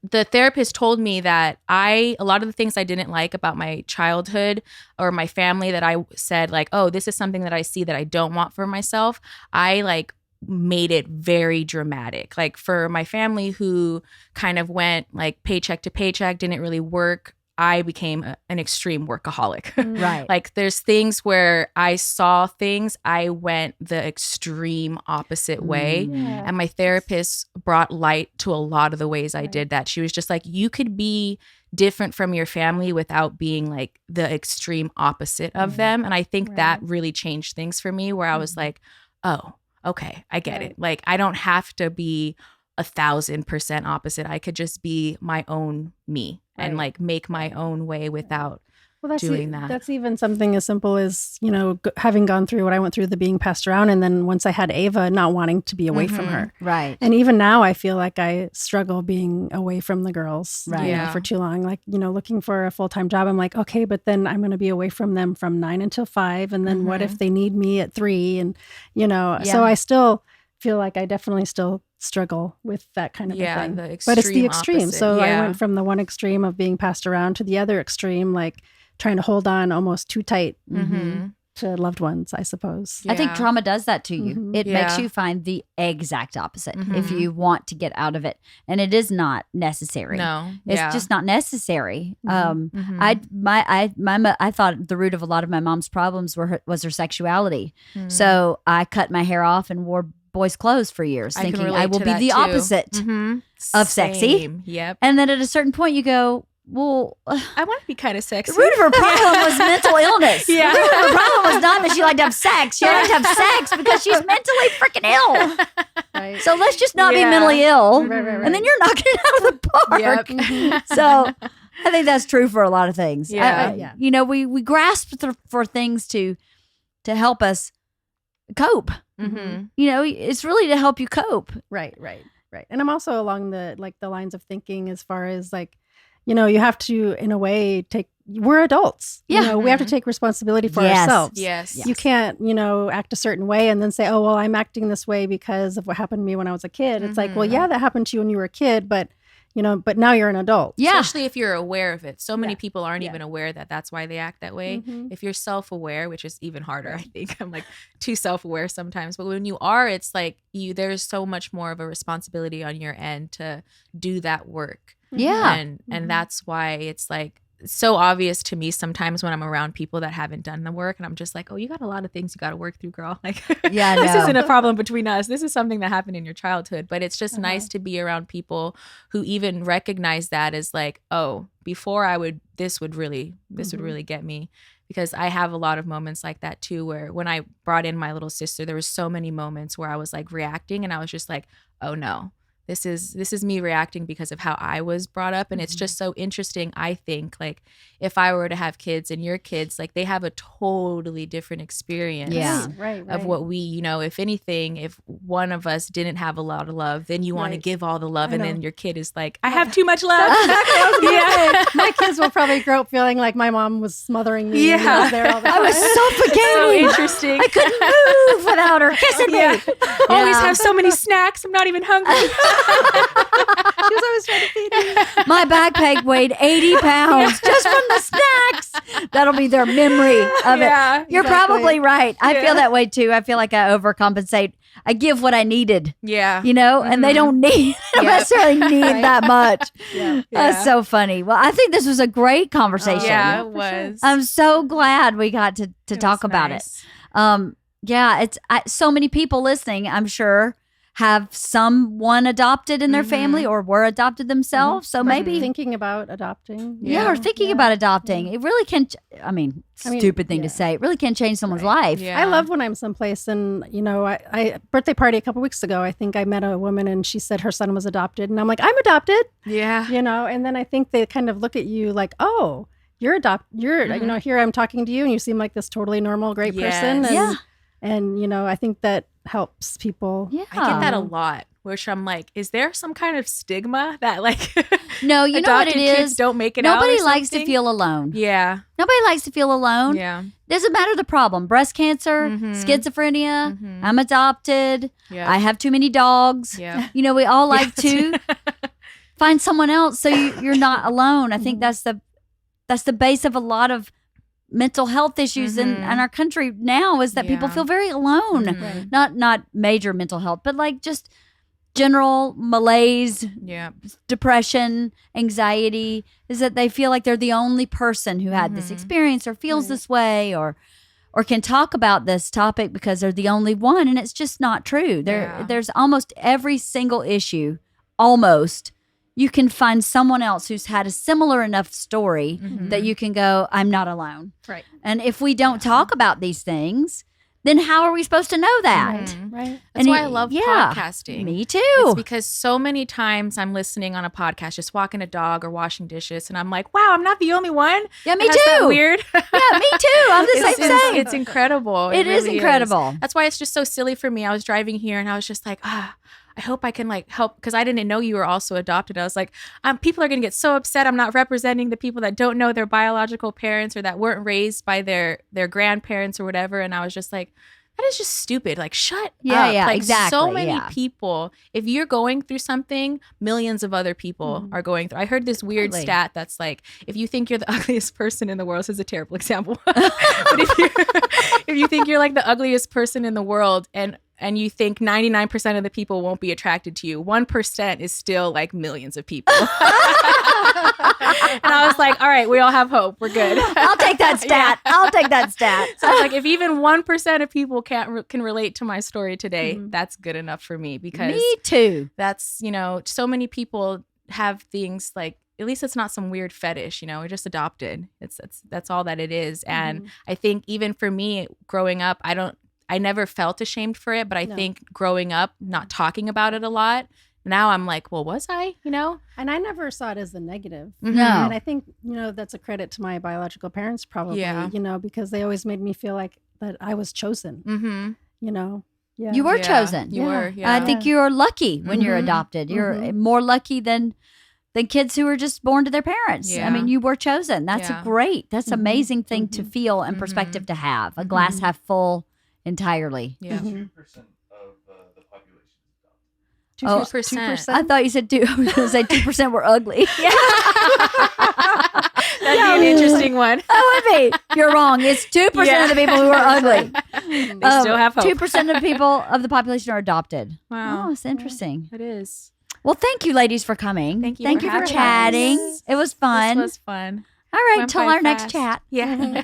The therapist told me that a lot of the things I didn't like about my childhood or my family that I said like, oh, this is something that I see that I don't want for myself. I like made it very dramatic. Like for my family who kind of went like paycheck to paycheck, didn't really work, I became an extreme workaholic. Right. Like there's things where I saw things, I went the extreme opposite way. Yeah. And my therapist brought light to a lot of the ways I did that. She was just like, you could be different from your family without being like the extreme opposite of them. And I think that really changed things for me, where I was like, oh, okay, I get it. Like, I don't have to be 1,000% opposite. I could just be my own me and like make my own way without doing that. That's even something as simple as, you know, having gone through what I went through, the being passed around. And then once I had Ava, not wanting to be away from her. Right. And even now I feel like I struggle being away from the girls for too long. Like, you know, looking for a full-time job. I'm like, okay, but then I'm going to be away from them from 9 until 5. And then what if they need me at 3? And, you know, so I still feel like I definitely still struggle with that kind of a thing. But it's the extreme. Opposite. So I went from the one extreme of being passed around to the other extreme, like trying to hold on almost too tight to loved ones, I suppose. I think trauma does that to you. It makes you find the exact opposite if you want to get out of it. And it is not necessary. No. It's just not necessary. I thought the root of a lot of my mom's problems was her sexuality. So I cut my hair off and wore boys' clothes for years, thinking I will be the opposite of sexy. Yep. And then at a certain point you go, well, I want to be kind of sexy. The root of her problem was mental illness. Yeah. The root of her problem was not that she liked to have sex. She liked to have sex because she's mentally freaking ill. Right. So let's just not be mentally ill. Right. And then you're knocking it out of the park. Yep. So I think that's true for a lot of things. Yeah. You know, we grasp for things to help us cope. You know, it's really to help you cope. Right. And I'm also along the lines of thinking as far as like, you know, you have to, in a way, we're adults. Yeah. You know, we have to take responsibility for ourselves. Yes. You can't, you know, act a certain way and then say, oh, well, I'm acting this way because of what happened to me when I was a kid. It's like, well, yeah, that happened to you when you were a kid, but, you know, but now you're an adult. Yeah. Especially if you're aware of it. So many people aren't even aware that that's why they act that way. If you're self-aware, which is even harder, I think. I'm like too self-aware sometimes. But when you are, it's like there's so much more of a responsibility on your end to do that work. Yeah. And that's why it's like so obvious to me sometimes when I'm around people that haven't done the work, and I'm just like, oh, you got a lot of things you got to work through, girl. Like, this isn't a problem between us. This is something that happened in your childhood. But it's just nice to be around people who even recognize that as like, oh, before this would really get me. Because I have a lot of moments like that too, where when I brought in my little sister, there was so many moments where I was like reacting, and I was just like, oh no. This is me reacting because of how I was brought up. And it's just so interesting, I think, like if I were to have kids and your kids, like they have a totally different experience of what we, you know, if anything, if one of us didn't have a lot of love, then you want to give all the love. And then your kid is like, I have too much love. My kids will probably grow up feeling like my mom was smothering me. Yeah. I was there all the time. I was suffocating. So interesting. I couldn't move without her kissing me. Always have so many snacks. I'm not even hungry. She was always trying to feed me. My backpack weighed 80 pounds just from the snacks. That'll be their memory of it. You're probably right. I feel that way too. I feel like I overcompensate. I give what I needed. Yeah. You know, and they don't necessarily need that much. That's so funny. Well, I think this was a great conversation. Yeah, it was. I'm so glad we got to talk about it. It's so many people listening, I'm sure, have someone adopted in their family or were adopted themselves. So maybe thinking about adopting. Or thinking about adopting. It really can, stupid thing to say. It really can change someone's life. Yeah. I love when I'm someplace and, you know, I birthday party a couple weeks ago, I think I met a woman and she said her son was adopted. And I'm like, I'm adopted. Yeah. You know, and then I think they kind of look at you like, oh, you're you know, here I'm talking to you and you seem like this totally normal, great person. And, and, you know, I think that helps people. Yeah. I get that a lot, which I'm like, is there some kind of stigma that like no, you know what it is? Don't make it Nobody out. Nobody likes to feel alone. Yeah. Nobody likes to feel alone. Yeah. Doesn't matter the problem. Breast cancer, schizophrenia, I'm adopted. Yeah. I have too many dogs. Yeah. You know, we all like to find someone else so you're not alone. I think that's the base of a lot of mental health issues in our country now is that people feel very alone. Not major mental health, but like just general malaise, depression, anxiety, is that they feel like they're the only person who had this experience or feels this way or can talk about this topic because they're the only one. And it's just not true. There's almost every single issue, you can find someone else who's had a similar enough story that you can go, I'm not alone. Right. And if we don't talk about these things, then how are we supposed to know that? Right. That's why I love podcasting. Me too. It's because so many times I'm listening on a podcast, just walking a dog or washing dishes, and I'm like, wow, I'm not the only one. Yeah, me That's too. that weird. Yeah, me too. I'm the same. It's incredible. It is really incredible. That's why it's just so silly for me. I was driving here and I was just like, I hope I can like help, because I didn't know you were also adopted. I was like, people are going to get so upset. I'm not representing the people that don't know their biological parents or that weren't raised by their grandparents or whatever. And I was just like, that is just stupid. Like, shut up. Yeah, like, exactly. So many people, if you're going through something, millions of other people are going through. I heard this weird stat that's like, if you think you're the ugliest person in the world, this is a terrible example. But if you think you're like the ugliest person in the world and you think 99% of the people won't be attracted to you, 1% is still like millions of people. And I was like, all right, we all have hope. We're good. I'll take that stat. I'll take that stat. So I was like, if even 1% of people can relate to my story today, that's good enough for me, because me too. That's, so many people have things like, at least it's not some weird fetish, we're just adopted. That's all that it is. And I think even for me growing up, I never felt ashamed for it, but I think growing up, not talking about it a lot, now I'm like, well, was I, And I never saw it as a negative. No. And I think, that's a credit to my biological parents probably, because they always made me feel like that I was chosen, Yeah. You were chosen. You were, yeah. I think you're lucky when you're adopted. You're more lucky than kids who are just born to their parents. Yeah. I mean, you were chosen. That's that's amazing thing to feel and perspective to have. A glass half full entirely. Yeah. 2% of the population is adopted. 2%. I thought you said 2. I was going to say 2% were ugly. Yeah. That'd be an interesting one. That would be. You're wrong. It's 2% of the people who are ugly. They still have hope. 2% of people of the population are adopted. Wow. Oh, it's interesting. It is. Well, thank you, ladies, for coming. Thank you for for having chatting. us. It was fun. This was fun. All right, Went till by our next fast. chat. Yeah.